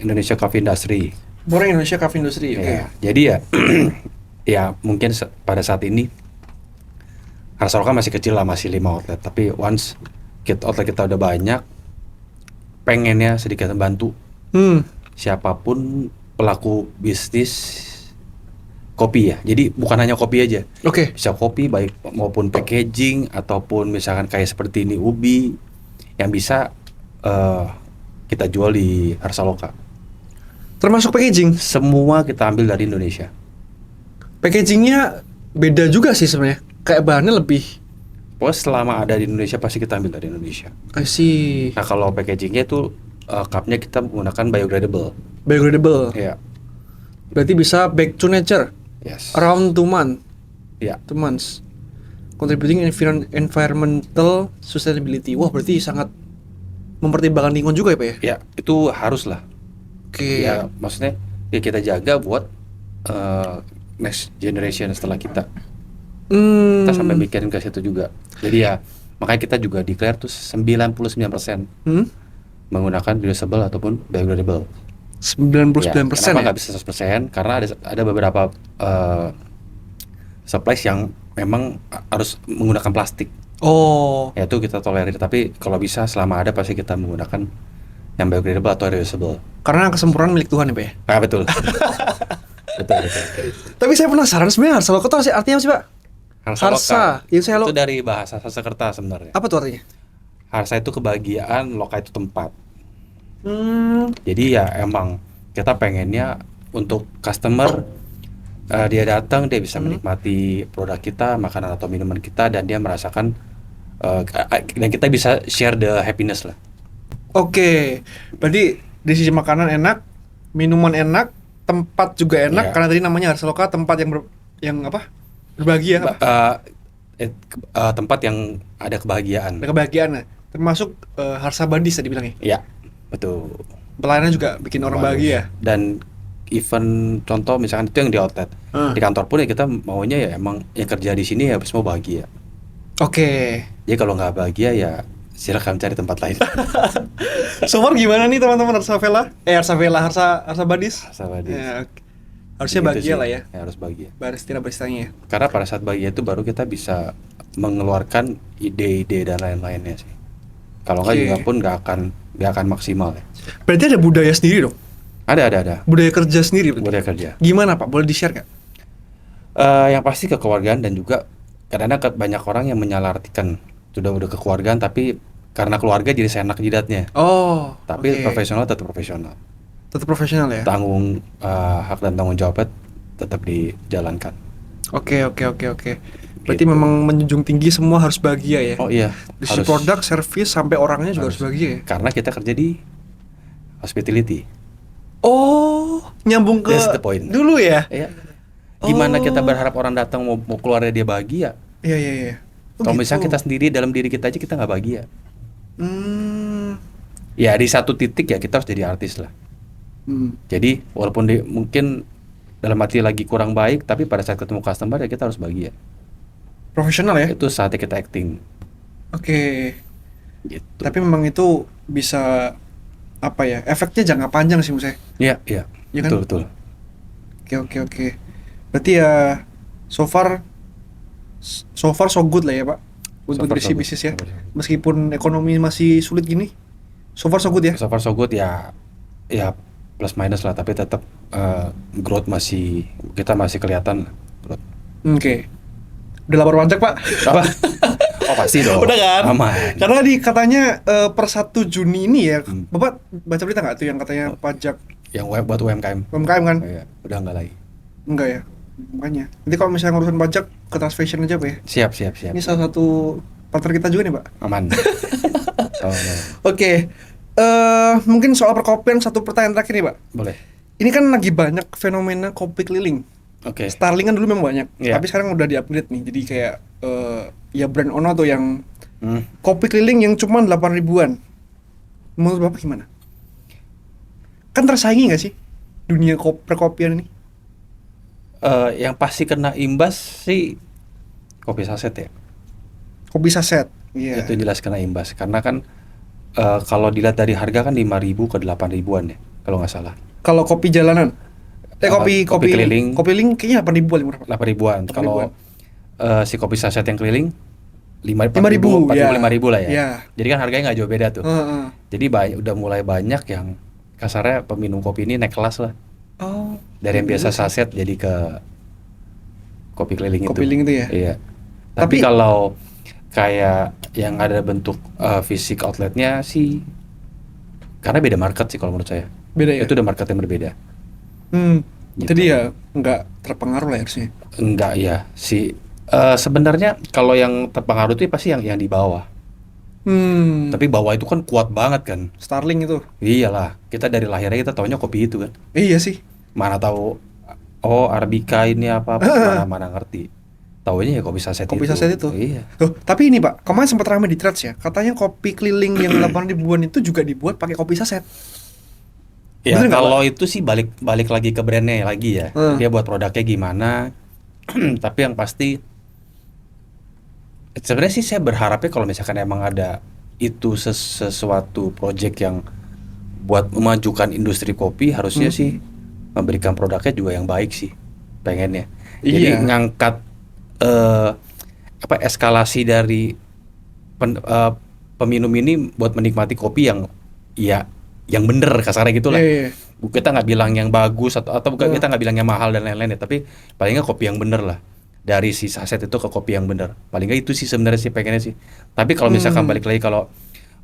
Indonesia Coffee Industry. Empowering Indonesia Coffee Industry. Oke. Ya, jadi ya ya mungkin pada saat ini Harsa Loka masih kecil lah, masih 5 outlet, tapi once outlet kita udah banyak, pengennya sedikit membantu siapapun pelaku bisnis kopi ya. Jadi bukan hanya kopi aja. Oke. Bisa kopi baik maupun packaging ataupun misalkan kayak seperti ini ubi yang bisa kita jual di Harsa Loka. Termasuk packaging. Semua kita ambil dari Indonesia. Packagingnya beda juga sih sebenarnya. Kayak bahannya lebih. Pokoknya selama ada di Indonesia pasti kita ambil dari Indonesia. I see. Nah kalau packagingnya itu cupnya kita menggunakan biodegradable. Biodegradable. Iya. Berarti bisa back to nature. Yes. Around 2 months. Iya. 2 months. Contributing environmental sustainability. Wah, berarti sangat mempertimbangkan lingkungan juga ya, Pak ya? Ya, itu harus lah. Oke. Ya, maksudnya ya kita jaga buat next generation setelah kita. Kita sampai mikirin ke situ juga. Jadi ya, makanya kita juga declare tuh 99% menggunakan reusable ataupun biodegradable. 99% Ya, kenapa ya? nggak bisa 100%? Karena ada beberapa supplies yang memang harus menggunakan plastik. Oh. Ya itu kita tolerir, tapi kalau bisa selama ada pasti kita menggunakan yang biodegradable atau reusable. Karena kesempurnaan milik Tuhan ya, Pak ya? Ah, betul. betul. Tapi saya penasaran sebenarnya Harsa Loka itu artinya apa sih, Pak? Harsa. Itu dari bahasa Sanskerta sebenarnya. Apa tuh artinya? Harsa itu kebahagiaan, Loka itu tempat. Jadi ya emang kita pengennya untuk customer dia datang, dia bisa menikmati produk kita, makanan atau minuman kita, dan dia merasakan dan kita bisa share the happiness lah. Oke, berarti di sisi makanan enak, minuman enak, tempat juga enak, karena tadi namanya Harsa Loka, tempat yang apa? Berbahagia. Tempat yang ada kebahagiaan. Ada kebahagiaan, termasuk Harsa Badis tadi bilangnya. Iya, betul. Pelayanan juga bikin orang bahagia. Dan event contoh misalkan itu yang di outlet, di kantor pun ya kita maunya ya emang yang kerja di sini ya semua bahagia. Oke. Jadi kalau nggak bahagia ya silakan cari tempat lain. Sumar gimana nih teman-teman Harsa Badis? Harsa Badis. Ya, harusnya bahagia lah ya. Harus bahagia. Baristanya. Karena pada saat bahagia itu baru kita bisa mengeluarkan ide-ide dan lain-lainnya sih. Kalau nggak juga pun nggak akan maksimal ya. Berarti ada budaya sendiri dong? Ada. Budaya kerja sendiri. Budaya kerja. Gimana Pak? Boleh di-share nggak? Yang pasti kekeluargaan, dan juga kadang-kadang banyak orang yang menyalartikan udah kekeluargaan tapi karena keluarga jadi seenak jidatnya. Oh. Tapi profesional tetap profesional. Tetap profesional ya. Tanggung hak dan tanggung jawabnya tetap dijalankan. Oke. Berarti gitu. Memang menjunjung tinggi semua harus bahagia ya. Oh iya. Dari produk, service sampai orangnya juga harus bahagia ya. Karena kita kerja di hospitality. Oh, nyambung ke dulu ya. Iya. Gimana kita berharap orang datang mau keluarnya dia bahagia? Iya. Kalau misalnya kita sendiri dalam diri kita aja kita nggak bahagia. Ya di satu titik ya kita harus jadi artis lah. Jadi walaupun mungkin dalam arti lagi kurang baik, tapi pada saat ketemu customer ya kita harus bahagia. Profesional ya. Itu saatnya kita acting. Oke. Gitu. Tapi memang itu bisa apa ya? Efeknya jangka panjang sih menurut saya. Iya, iya. Iya kan? Betul. Oke. Berarti ya so far so good lah ya, Pak. So Untuk far, dari so good. bisnis ya. So far, so good. Meskipun ekonomi masih sulit gini, so far so good ya. So far so good ya, ya plus minus lah, tapi tetap growth kita masih kelihatan growth. Oke. Udah lapor pajak, Pak? Apa? Oh pasti dong. Udah kan? Aman. Karena katanya per 1 Juni ini ya, Hmm. Bapak baca berita nggak tuh yang katanya pajak Yang buat UMKM. UMKM kan? Iya, udah enggak lagi. Enggak ya? Makanya. Nanti kalau misalnya ngurusin pajak ke Trans Fashion aja, Pak ya? Siap. Ini salah satu partner kita juga nih, Pak. Aman. Oh, no. Oke. Mungkin soal perkopian satu pertanyaan terakhir nih, Pak. Boleh. Ini kan lagi banyak fenomena kopi keliling. Oke. Starling kan dulu memang banyak, Iya. tapi sekarang udah di-upgrade nih. Jadi kayak ya brand Ono tuh yang Hmm. kopi keliling yang cuma 8 ribuan. Menurut Bapak gimana? Kan tersaingi nggak sih dunia perkopian ini? Yang pasti kena imbas sih kopi saset ya. Kopi saset. Iya. Itu jelas kena imbas karena kan kalau dilihat dari harga kan 5.000 ke 8 ribuan ya kalau nggak salah. Kalau kopi jalanan, kopi keliling. kopi keliling kayaknya 8 ribuan, murah, Pak. 8 ribuan. 8 Kalau ribuan. si kopi saset yang keliling 5.000, 4.000 ya. 5.000 lah ya. Iya. Jadi kan harganya nggak jauh beda tuh. Heeh. Jadi udah mulai banyak yang kasarnya peminum kopi ini naik kelas lah. Oh. Dari yang iya biasa sih. saset jadi ke kopi keliling Kopi keliling itu ya? Iya. Tapi- Tapi kalau kayak yang ada bentuk fisik outletnya sih, karena beda market sih kalau menurut saya. Beda ya? Itu udah market yang berbeda. Gitu. Jadi ya nggak terpengaruh lah harusnya. Enggak ya sih. Sebenarnya kalau yang terpengaruh itu pasti yang di bawah. Tapi bawah itu kan kuat banget kan. Starling itu. Iyalah, kita dari lahirnya kita taunya kopi itu kan. Iya sih. Mana tahu Arabica ini apa mana ngerti. Taunya ya kopi saset Kopi itu. saset itu. Iya. Loh, tapi ini Pak, kemarin sempat ramai di threads ya. Katanya kopi keliling yang 8 ribuan itu juga dibuat pakai kopi saset. Ya Bener nggak, kalau itu sih balik lagi ke brandnya lagi ya. Dia buat produknya gimana. Tapi yang pasti sebenarnya sih saya berharapnya kalau misalkan emang ada itu sesuatu project yang buat memajukan industri kopi, harusnya sih memberikan produknya juga yang baik sih pengennya. Jadi Iya. ngangkat eskalasi dari peminum ini buat menikmati kopi yang ya yang bener kasarnya gitu lah. Iya. Kita nggak bilang yang bagus atau bukan, kita nggak bilang yang mahal dan lain-lain ya, tapi paling nggak kopi yang bener lah. Dari si saset itu ke kopi yang bener. Paling nggak itu sih sebenarnya sih pengennya sih. Tapi kalau misalkan balik lagi kalau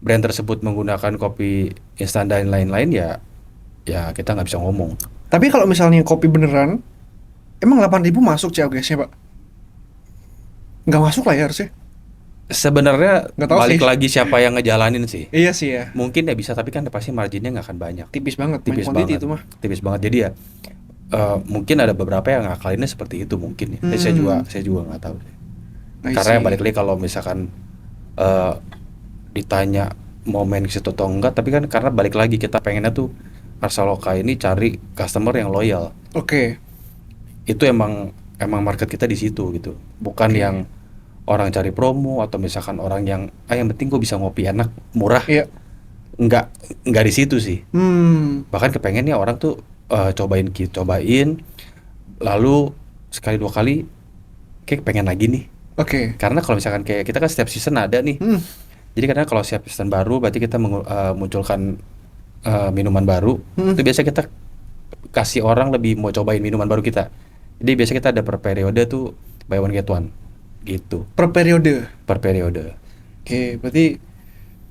brand tersebut menggunakan kopi instan dan lain-lain ya kita nggak bisa ngomong. Tapi kalau misalnya kopi beneran, emang 8 ribu masuk COGS-nya, Pak? Nggak masuk lah ya harusnya. Sebenarnya Nggak tahu balik sih. lagi siapa yang ngejalanin sih. Iya sih ya. Mungkin ya bisa, tapi kan pasti marginnya nggak akan banyak. Tipis banget, main Tipis quantity banget. itu mah. Tipis banget. Jadi ya mungkin ada beberapa yang ngakalinnya seperti itu mungkin ya. Tapi saya juga nggak tahu. I Karena see. balik lagi kalau misalkan ditanya mau main ke situ atau enggak, tapi kan karena balik lagi kita pengennya tuh Arsaloka ini cari customer yang loyal. Oke. Itu emang market kita di situ gitu. Bukan yang orang cari promo atau misalkan orang yang yang penting gue bisa ngopi enak, murah. Iya. Enggak di situ sih. Bahkan kepengennya orang tuh cobain lalu sekali dua kali kayak pengen lagi nih. Oke. Karena kalau misalkan kayak kita kan setiap season ada nih. Jadi karena kalau setiap season baru berarti kita munculkan minuman baru. Itu biasa kita kasih orang lebih mau cobain minuman baru kita. Jadi biasa kita ada per periode tuh buy one get one gitu. Per periode. Per periode. Oke, berarti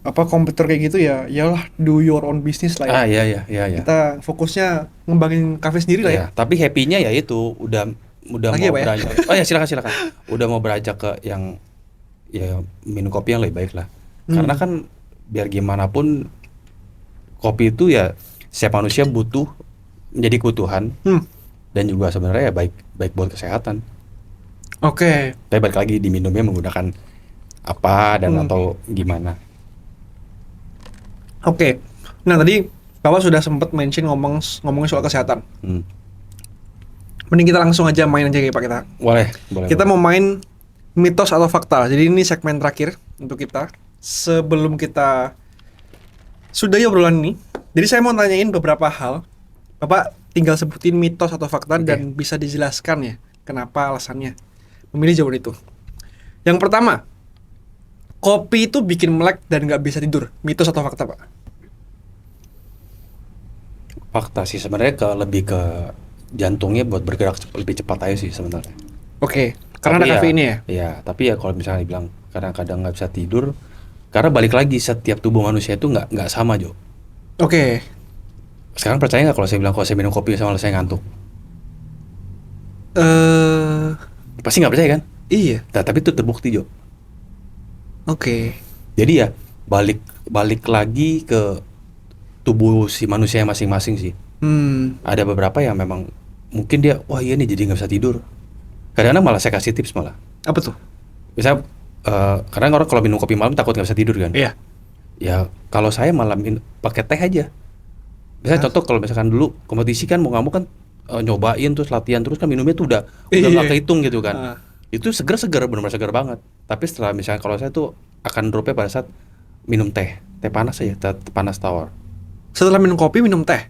apa kompetitor kayak gitu ya, yalah do your own business lah ya. Iya. Kita fokusnya ngembangin kafe sendiri lah ya. Iya, tapi happy-nya ya itu udah Lagi mau apa ya? beranjak. Oh ya silakan. Udah mau beranjak ke yang ya minum kopi yang lebih baik lah. Karena kan biar gimana pun kopi itu ya setiap manusia butuh menjadi kebutuhan dan juga sebenarnya ya baik buat kesehatan. Oke. Tapi balik lagi diminumnya menggunakan apa dan atau gimana. Oke. Nah, tadi Bapak sudah sempat mention ngomongin soal kesehatan. Mending kita langsung aja main aja kayak Pak kita. Boleh. Kita mau main mitos atau fakta. Jadi ini segmen terakhir untuk kita sebelum kita sudahi obrolan ini. Jadi saya mau tanyain beberapa hal. Bapak tinggal sebutin mitos atau fakta dan bisa dijelaskan ya kenapa alasannya memilih jawaban itu. Yang pertama, kopi itu bikin melek dan nggak bisa tidur. Mitos atau fakta, Pak? Fakta sih sebenarnya lebih ke jantungnya buat bergerak lebih cepat aja sih sebenarnya. Oke, karena ada kafein ya? Iya, tapi ya kalau misalnya dibilang kadang-kadang nggak bisa tidur, karena balik lagi setiap tubuh manusia itu nggak sama, Jo. Oke. Sekarang percaya nggak kalau saya bilang kalau saya minum kopi sama saya ngantuk? Pasti nggak percaya kan? Iya. Nah, tapi itu terbukti, Jo. Oke. Jadi ya balik lagi ke tubuh si manusia masing-masing sih. Ada beberapa yang memang mungkin dia, wah iya nih jadi nggak bisa tidur. Kadang-kadang malah saya kasih tips malah. Apa tuh? Misalnya, kadang orang kalau minum kopi malam takut nggak bisa tidur kan? Iya. Ya kalau saya malam pakai teh aja. Misalnya contoh kalau misalkan dulu kompetisi kan mau nggak mau kan nyobain terus latihan terus kan minumnya tuh udah nggak kehitung gitu kan. Itu seger-seger, benar-benar seger banget. Tapi setelah misalnya kalau saya tuh akan dropnya pada saat minum teh panas aja, teh panas tawar. Setelah minum kopi minum teh?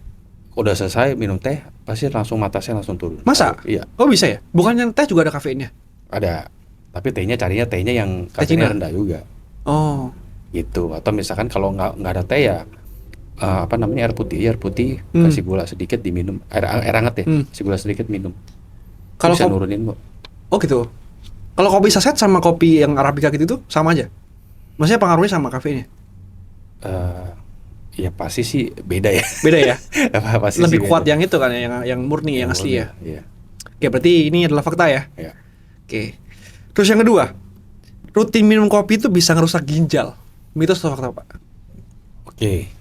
Udah selesai minum teh, pasti langsung mata saya langsung turun. Masa? Iya. Oh bisa ya? Bukannya teh juga ada kafeinnya? Ada. Tapi carinya tehnya yang kafeinnya rendah juga. Oh. Gitu. Atau misalkan kalau nggak ada teh ya air putih kasih gula sedikit diminum, air hangat ya, kasih gula sedikit minum. Kalau bisa nurunin kok. Oh gitu. Kalau kopi saset sama kopi yang arabica gitu tuh sama aja? Maksudnya pengaruhnya sama kafeinnya? Ya pasti sih beda ya. Beda ya? Pasti lebih sih kuat beda. yang itu kan yang murni, yang asli ya? Iya. Oke, berarti ini adalah fakta ya? Iya. Oke. Terus yang kedua, rutin minum kopi itu bisa ngerusak ginjal. Mitos atau fakta, Pak? Oke.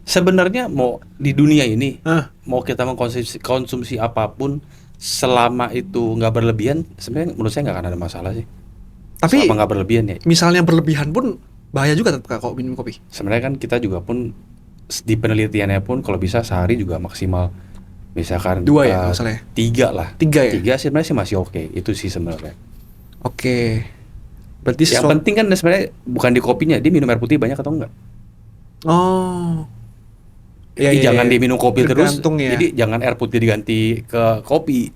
Sebenarnya mau di dunia ini, mau kita konsumsi apapun selama itu nggak berlebihan, sebenarnya menurut saya nggak akan ada masalah sih. Tapi selama nggak berlebihan ya. Misalnya berlebihan pun bahaya juga kalau minum kopi. Sebenarnya kan kita juga pun di penelitiannya pun kalau bisa sehari juga maksimal misalkan 2 ya masalahnya. 3 lah. 3 ya? 3 sebenarnya sih masih oke. Itu sih sebenarnya. Oke. Berarti yang penting kan sebenarnya bukan di kopinya, dia minum air putih banyak atau enggak. Oh. Jadi jangan diminum kopi terus. Ya. Jadi jangan air putih diganti ke kopi.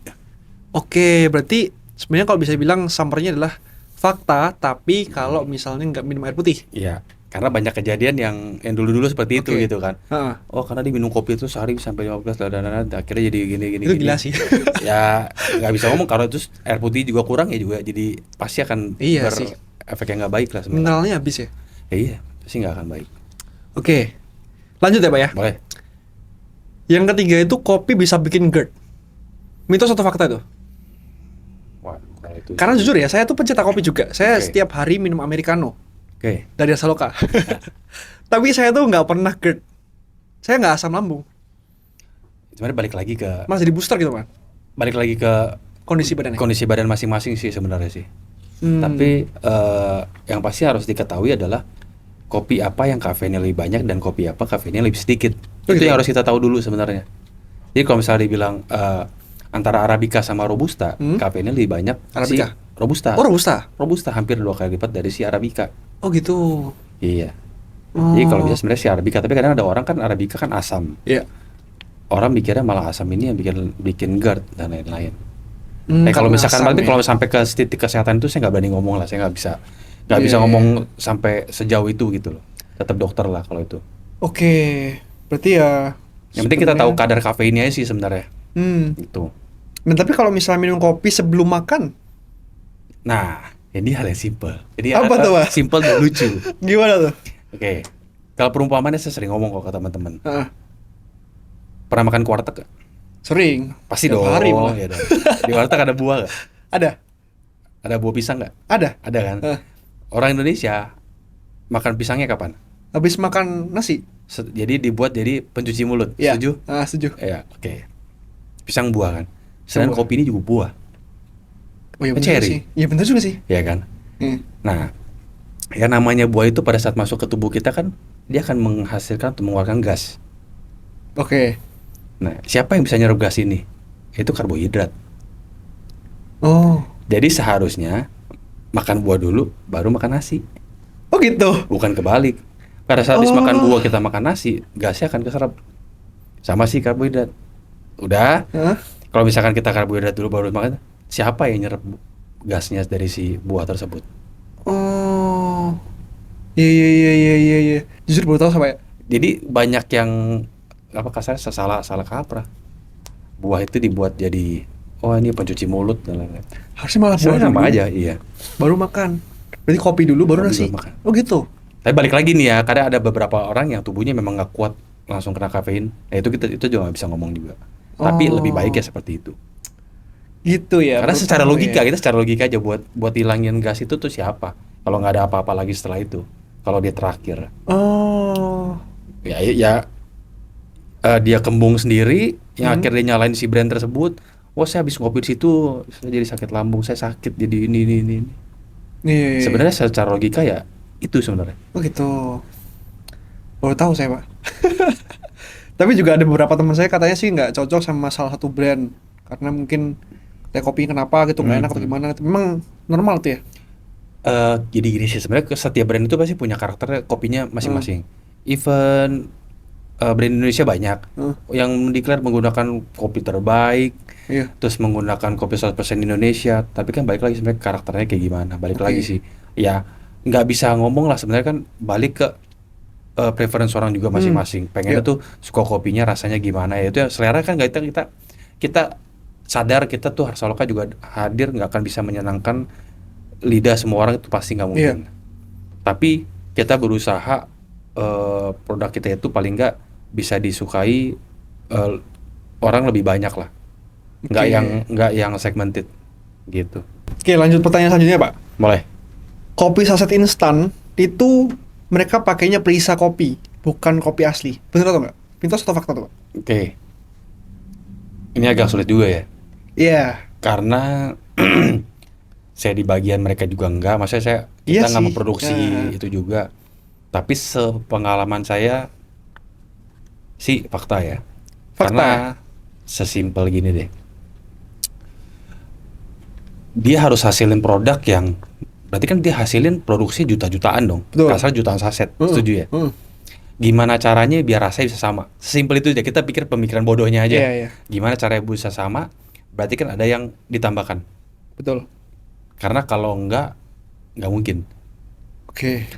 Oke, berarti sebenarnya kalau bisa bilang summernya adalah fakta, tapi kalau misalnya nggak minum air putih. Iya, karena banyak kejadian yang dulu-dulu seperti itu gitu kan. Oh, karena dia minum kopi itu sehari sampai 15 dan akhirnya jadi gini. Itu gila sih. Ya, nggak bisa ngomong kalau terus air putih juga kurang ya juga jadi pasti akan efek yang nggak baik lah sebenarnya. Mineralnya habis ya? Iya, pasti nggak akan baik. Oke. Lanjut ya, Pak ya? Boleh. Yang ketiga itu kopi bisa bikin GERD. Mitos atau fakta itu? Wah, itu karena jujur ya, saya tuh pencinta kopi juga. Saya setiap hari minum americano. Dari Asaloka. Tapi saya tuh nggak pernah GERD. Saya nggak asam lambung. Sebenarnya balik lagi ke masih di booster gitu, Pak. Balik lagi ke kondisi badan. Kondisi badan masing-masing sih sebenarnya sih. Tapi yang pasti harus diketahui adalah kopi apa yang kafeinnya lebih banyak dan kopi apa kafeinnya lebih sedikit. Itu yang harus kita tahu dulu sebenarnya. Jadi kalau misalnya dibilang antara Arabica sama Robusta, kafeinnya lebih banyak Arabica. Si Robusta. Oh, Robusta. Robusta hampir 2 kali lipat dari si Arabica. Oh gitu. Iya. Jadi kalau bisa sebenarnya si Arabica, tapi kadang ada orang kan Arabica kan asam. Iya. Orang mikirnya malah asam ini yang bikin GERD dan lain-lain. Kalau misalkan nanti kalau sampai ke titik kesehatan itu saya nggak berani ngomong lah, saya nggak bisa ngomong sampai sejauh itu gitu loh. Tetap dokter lah kalau itu. Oke, berarti ya. Yang penting kita tahu kadar kafeinnya sih sebenarnya. Gitu. Nah tapi kalau misalnya minum kopi sebelum makan, nah ini hal yang simple. Jadi apa tuh, Pak? Simple dan lucu. Gimana tuh? Oke. Kalau perumpamannya saya sering ngomong kok ke teman-teman. Pernah makan kuartek gak? Sering. Pasti dong. Hari malah. Ya dong. Di kuartek ada buah gak? Ada. Ada buah pisang gak? Ada. Ada kan? Orang Indonesia makan pisangnya kapan? Habis makan nasi. Jadi dibuat jadi pencuci mulut. Ya. Setuju? Setuju. Iya, oke. Pisang buah kan. Sedangkan kopi ini juga buah. Oh iya benar sih. Iya benar juga sih. Iya kan? Nah, yang namanya buah itu pada saat masuk ke tubuh kita kan dia akan menghasilkan atau mengeluarkan gas. Oke. Nah, siapa yang bisa nyerap gas ini? Itu karbohidrat. Oh. Jadi seharusnya makan buah dulu baru makan nasi. Oh gitu. Bukan kebalik. Pada saat habis makan Oh. buah kita makan nasi, gasnya akan keserap. Sama sih karbohidrat. Udah, Hah? kalau misalkan kita karbohidrat dulu baru makan, siapa yang nyerap gasnya dari si buah tersebut? Oh. Iya iya iya iya iya iya. Justru baru tahu sama ya. Jadi banyak yang apa kasarnya salah kaprah. Buah itu dibuat jadi oh ini pencuci mulut dan lain-lain. Harusnya malah buah Sebenarnya sama dulu, aja, iya. baru makan. Berarti kopi dulu baru Kopi nasi. dulu makan. Oh gitu. Tapi balik lagi nih ya, kadang ada beberapa orang yang tubuhnya memang nggak kuat langsung kena kafein. Ya itu juga nggak bisa ngomong juga. Tapi lebih baik ya seperti itu. Gitu ya. Karena baru secara tahu logika ya. kita secara logika aja buat hilangin gas itu tuh siapa? Kalau nggak ada apa-apa lagi setelah itu. Kalau dia terakhir, Oh. ya dia kembung sendiri, yang Hmm. akhirnya nyalain si brand tersebut. Wah saya habis ngopi di situ, saya jadi sakit lambung, saya sakit jadi ini. Iya, iya, iya. Sebenarnya secara logika ya itu sebenarnya. Oh gitu. Baru tahu saya, Pak. Tapi juga ada beberapa teman saya katanya sih nggak cocok sama salah satu brand karena mungkin kayak kopi kenapa gitu nggak enak atau gimana. Memang normal tuh ya. Jadi gini sih sebenarnya setiap brand itu pasti punya karakter kopinya masing-masing. Even brand Indonesia banyak yang mendeklar menggunakan kopi terbaik, Iya. terus menggunakan kopi 100% Indonesia. Tapi kan balik lagi sebenarnya karakternya kayak gimana. Balik lagi sih, ya nggak bisa ngomong lah sebenarnya kan balik ke preference orang juga masing-masing. Pengennya Iya. tuh suka kopinya rasanya gimana ya itu ya selera kan nggak kita sadar kita tuh Harsaloka juga hadir nggak akan bisa menyenangkan lidah semua orang itu pasti nggak mungkin. Tapi kita berusaha produk kita itu paling nggak bisa disukai orang lebih banyak lah. Oke. Nggak yang segmented gitu. Oke, lanjut pertanyaan selanjutnya, Pak. Mulai. Kopi saset instan itu mereka pakainya perisa kopi, bukan kopi asli. Bener atau nggak? Mitos atau fakta tuh, Pak? Oke. Ini agak sulit juga ya. Iya. Karena saya di bagian mereka juga enggak, maksudnya Iya kita nggak sih. memproduksi itu juga. Tapi sepengalaman saya sih fakta ya. Fakta. Karena sesimpel gini deh. Dia harus hasilin produk yang berarti kan dia hasilin produksi juta-jutaan dong. Betul. Kasar jutaan saset, setuju ya? Gimana caranya biar rasanya bisa sama? Sesimpel itu aja, kita pikir pemikiran bodohnya aja. Iya, iya. Gimana caranya bisa sama? Berarti kan ada yang ditambahkan. Betul. Karena kalau nggak mungkin. Oke.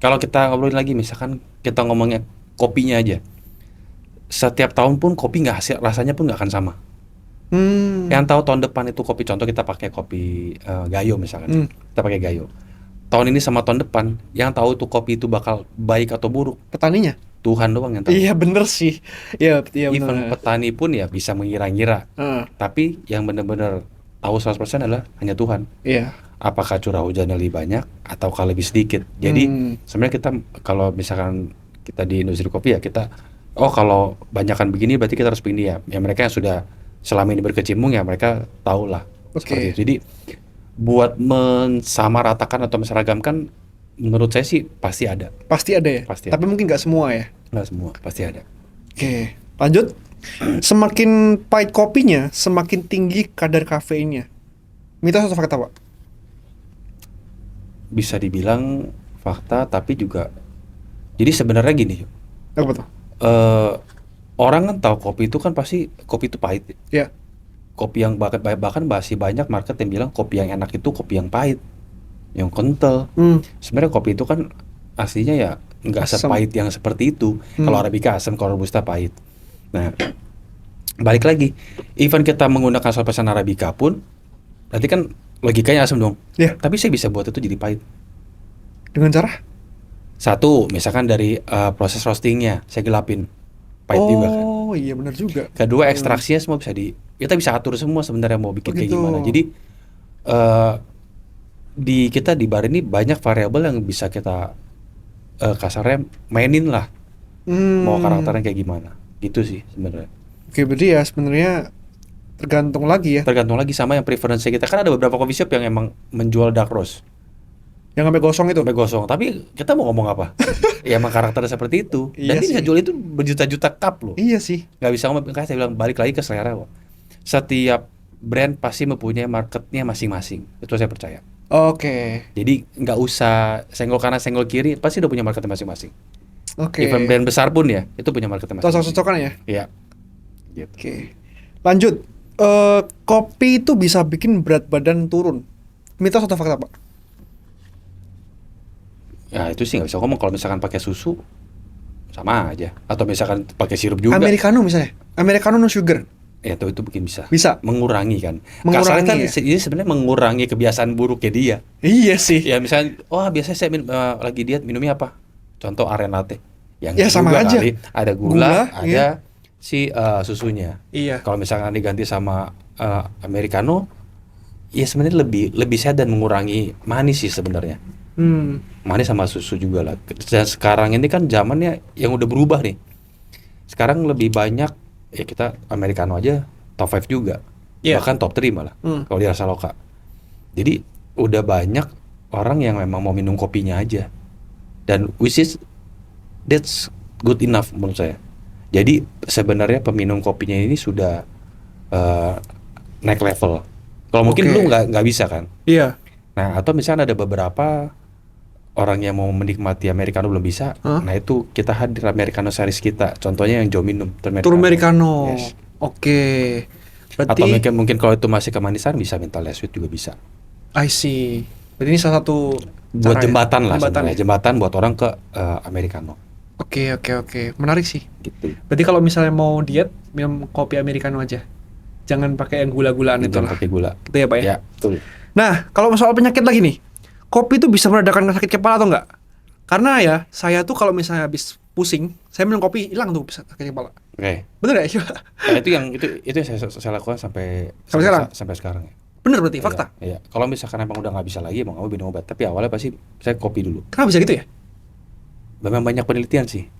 Kalau kita ngobrolin lagi, misalkan kita ngomongnya kopinya aja, setiap tahun pun kopi nggak hasil rasanya pun nggak akan sama. Yang tahu tahun depan itu kopi, contoh kita pakai kopi Gayo misalkan, kita pakai Gayo. Tahun ini sama tahun depan, yang tahu tuh kopi itu bakal baik atau buruk, Petaninya? Tuhan doang yang tahu. Iya bener sih. Iya Even bener. petani pun ya bisa mengira-ngira, tapi yang benar-benar tahu 100% adalah hanya Tuhan. Iya. Apakah curah hujan lebih banyak ataukah lebih sedikit. Jadi sebenarnya kita kalau misalkan kita di industri kopi ya kita kalau banyakan begini berarti kita harus begini ya. Ya mereka yang sudah selama ini berkecimpung ya mereka tahu lah seperti itu. Jadi buat mensamaratakan atau menseragamkan menurut saya sih pasti ada. Pasti ada ya? Pasti Tapi ada. mungkin nggak semua ya? Nggak semua, pasti ada. Oke, lanjut. Semakin pahit kopinya, semakin tinggi kadar kafeinnya. Mitos atau fakta, Pak? Bisa dibilang fakta tapi juga jadi sebenarnya gini. Apa tuh? Orang kan tahu kopi itu kan pasti kopi itu pahit. Ya. Kopi yang bahkan masih banyak market yang bilang kopi yang enak itu kopi yang pahit, yang kental. Sebenarnya kopi itu kan aslinya ya nggak Asam. sepahit yang seperti itu. Kalau Arabica asam, kalau Robusta pahit. Nah, balik lagi, even kita menggunakan 100% Arabica pun, berarti kan logikanya asam dong. Iya. Tapi saya bisa buat itu jadi pahit. Dengan cara? Satu, misalkan dari proses roastingnya, saya gelapin, pahit juga kan. Oh iya benar juga. Kedua, ekstraksinya semua kita bisa atur semua sebenarnya mau bikin kayak gitu. gimana. Jadi kita di bar ini banyak variabel yang bisa kita kasarnya mainin lah. Mau karakternya kayak gimana. Gitu sih sebenarnya. Oke, berarti ya sebenarnya tergantung lagi ya. Tergantung lagi sama yang preferensi kita. Kan ada beberapa coffee shop yang emang menjual dark roast Yang sampai gosong itu. sampai gosong. Tapi kita mau ngomong apa? Ya emang karakternya seperti itu. Dan Iya dia bisa sih. jual itu berjuta-juta cup loh. Iya sih. Nggak bisa ngomong, kayak saya bilang balik lagi ke selera kok. Setiap brand pasti mempunyai marketnya masing-masing. Itu saya percaya. Oke. Jadi nggak usah senggol kanan senggol kiri, pasti udah punya marketnya masing-masing. Oke. Even brand besar pun ya, itu punya marketnya masing-masing. Cocok-cocokan ya? Iya. Gitu. Oke. Lanjut. Kopi itu bisa bikin berat badan turun. Mitos atau fakta, Pak? Ya itu sih nggak bisa ngomong. Kalau misalkan pakai susu sama aja. Atau misalkan pakai sirup juga. Americano misalnya. Americano no sugar. Ya itu mungkin bisa. Bisa. Mengurangi kan. Mengurangi Kasarnya kan ya? ini sebenarnya mengurangi kebiasaan buruknya dia. Iya sih. Ya misalnya, wah biasanya saya lagi diet minumnya apa? Contoh aren latte. Yang Ya, sama juga aja. kali. Ada gula, Gula, ada iya. si susunya. Iya. Kalau misalkan diganti sama americano, ya sebenarnya lebih sehat dan mengurangi manis sih sebenarnya. Manis sama susu juga lah. Dan sekarang ini kan zamannya yang udah berubah nih. Sekarang lebih banyak ya kita americano aja top 5 juga. Iya. Bahkan top 3 malah. Kalau di rasa loka. Jadi udah banyak orang yang memang mau minum kopinya aja. Dan which is that's good enough menurut saya. Jadi sebenarnya peminum kopinya ini sudah naik level. Kalau mungkin Oke. dulu nggak bisa kan. Iya. Nah atau misalnya ada beberapa orang yang mau menikmati americano belum bisa. Nah itu kita hadir americano series kita. Contohnya yang Joe minum Turmericano. Yes. Oke. Atau Berarti mungkin kalau itu masih kemanisan bisa minta less sweet juga bisa. I see. Berarti ini salah satu Buat cara ya? jembatan lah Jembatan sebenarnya. ya? Jembatan buat orang ke americano. Oke. Menarik sih. Gitu. Berarti kalau misalnya mau diet, minum kopi americano aja. Jangan pakai yang gula-gulaan itu Jangan lah. pakai gula. Gitu ya, Pak ya? Ya, betul. Nah, kalau soal penyakit lagi nih. Kopi itu bisa meredakan sakit kepala atau enggak? Karena ya, saya tuh kalau misalnya habis pusing, saya minum kopi, hilang tuh sakit kepala. Oke. Bener ya? Nah, itu yang saya lakukan sampai sekarang? sampai sekarang ya. Bener berarti, fakta? Iya. Kalau misalkan emang udah nggak bisa lagi, mau minum obat. Tapi awalnya pasti saya kopi dulu. Kenapa bisa gitu ya? Memang banyak penelitian sih.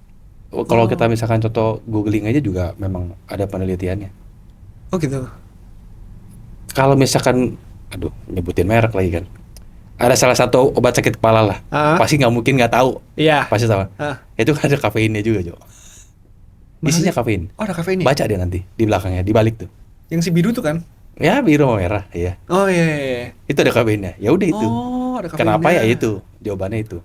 Kalau kita misalkan contoh googling aja juga memang ada penelitiannya. Oh gitu. Kalau misalkan, aduh, nyebutin merek lagi kan. Ada salah satu obat sakit kepala lah. Pasti nggak mungkin nggak tahu. Iya. Pasti tahu. Itu kan ada kafeinnya juga, Jo. Isinya kafein. Oh, ada kafeinnya. Baca dia nanti di belakangnya, di balik tuh. Yang si biru tuh kan? Ya biru sama merah, iya. Oh iya. Itu ada kafeinnya. Ya udah itu. Oh, ada kafeinnya. Kenapa ya itu? Jawabannya itu.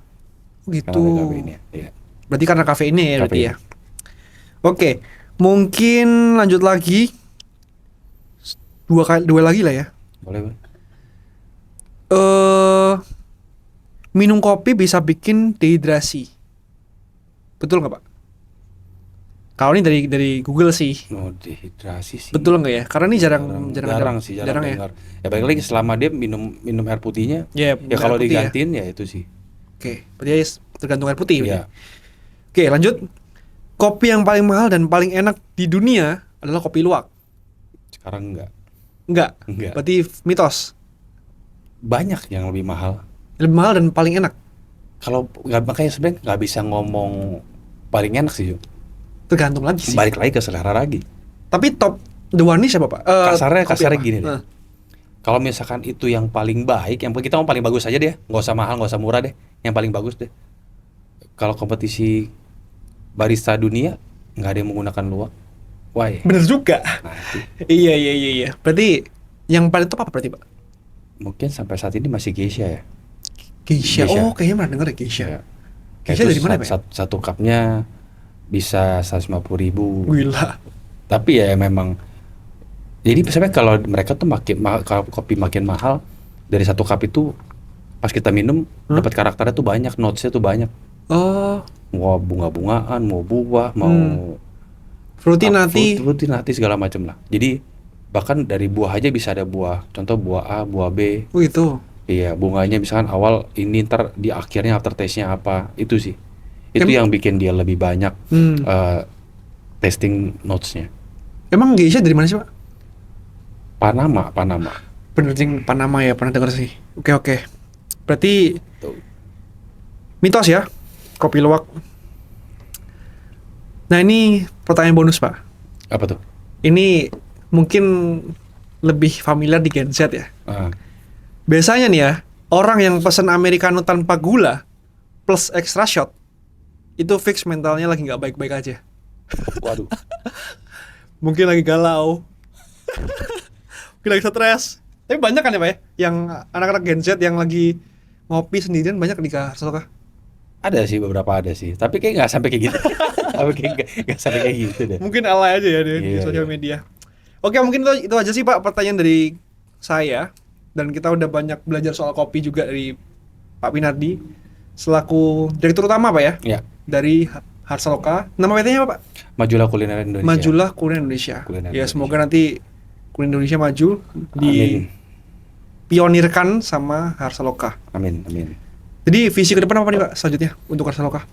Gitu. Karena ada kafeinnya. Iya. Berarti karena kafeinnya ya berarti Kafein. ya. Oke, mungkin lanjut lagi. Dua lagi lah ya. Boleh, Bang? Minum kopi bisa bikin dehidrasi. Betul nggak, Pak? Kalau ini dari Google sih. Oh, dehidrasi sih. Betul nggak ya? Karena ini jarang jarang ya. dengar. Ya balik lagi selama dia minum air putihnya. Ya, Ya kalau air putih ya. digantiin ya itu sih. Oke, berarti tergantung air putih. Iya. Oke, lanjut. Kopi yang paling mahal dan paling enak di dunia adalah kopi luwak. Sekarang enggak. Enggak. Enggak. Berarti mitos. Banyak yang lebih mahal. Lebih mahal dan paling enak. Kalau nggak, makanya sebenarnya nggak bisa ngomong paling enak sih, Jo. Tergantung lagi sih. Balik lagi ke selera lagi. Tapi top the one nih siapa, Pak? Kasarnya kopi apa? gini deh. Kalau misalkan itu yang paling baik, yang kita mau paling bagus aja deh, nggak usah mahal, nggak usah murah deh, yang paling bagus deh. Kalau kompetisi barista dunia nggak ada yang menggunakan luwak, why? Bener juga. Nah, itu. Iya. Berarti yang paling top apa berarti, Pak? Mungkin sampai saat ini masih Geisha ya. Geisha. Geisha. Oh, kayaknya pernah denger ya Geisha. Ya. Geisha Itu dari mana, Pak? Satu cupnya bisa 150.000. Gila. Tapi ya memang. Jadi sebenarnya kalau mereka tuh kalau kopi makin mahal, dari satu cup itu pas kita minum dapat karakternya tuh banyak, notesnya tuh banyak. Oh, Mau bunga-bungaan, mau buah, mau fruity nati. fruity nati segala macam lah. Jadi bahkan dari buah aja bisa ada buah, contoh buah A, buah B. Oh, itu. Iya, bunganya misalkan awal ini, ntar di akhirnya aftertaste-nya apa, itu sih. Itu yang bikin dia lebih banyak tasting notes-nya. Emang Geisha dari mana sih, Pak? Panama. Bener jing Panama ya, pernah denger sih. Oke. Berarti Tuh. mitos ya, kopi luwak. Nah, ini pertanyaan bonus, Pak. Apa tuh? Ini mungkin lebih familiar di Gen Z ya. Biasanya nih ya, orang yang pesen americano tanpa gula plus extra shot itu fix mentalnya lagi nggak baik-baik aja. Waduh. Mungkin lagi galau. Mungkin lagi stres. Tapi banyak kan ya Pak ya, yang anak-anak Gen Z yang lagi ngopi sendirian banyak di Harsaloka. Ada sih, beberapa ada sih. Tapi kayak nggak sampai kayak gitu. Tapi kayak nggak sampai kayak gitu deh. Mungkin alay aja ya di Iya, sosial iya. media. Oke, mungkin itu aja sih Pak pertanyaan dari saya. Dan kita udah banyak belajar soal kopi juga dari Pak Winardi selaku direktur utama Pak ya, Ya, dari Harsaloka. Nama PT-nya apa Pak? majulah kuliner Indonesia. Majulah Kuliner Indonesia. Kuliner Ya Indonesia. semoga nanti kuliner Indonesia maju Amin. dipionirkan sama Harsaloka. Amin, amin. Jadi visi ke depan apa nih Pak selanjutnya untuk Harsaloka?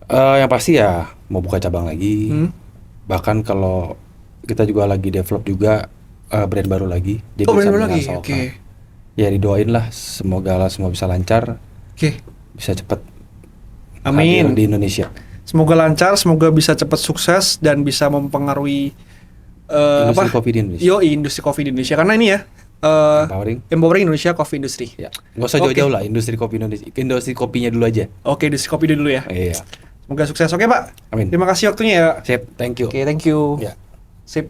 Yang pasti ya mau buka cabang lagi. Bahkan kalau kita juga lagi develop juga brand baru lagi. Jadi Oh, brand baru sama lagi. Harsaloka. Oke. Ya didoain lah, semoga lah semua bisa lancar, Oke. bisa cepet Amin. hadir di Indonesia. Semoga lancar, semoga bisa cepat sukses dan bisa mempengaruhi Industri kopi di Indonesia. industri kopi di Indonesia karena ini ya Empowering. Indonesia Coffee Industry. Ya, nggak usah Oke. jauh-jauh lah, industri kopi Indonesia. Industri kopinya dulu aja. Oke, industri kopi dulu ya. Iya. Semoga sukses. Oke, Pak. Amin. Terima kasih waktunya ya. Sip, thank you. Oke, thank you. Ya. Sip.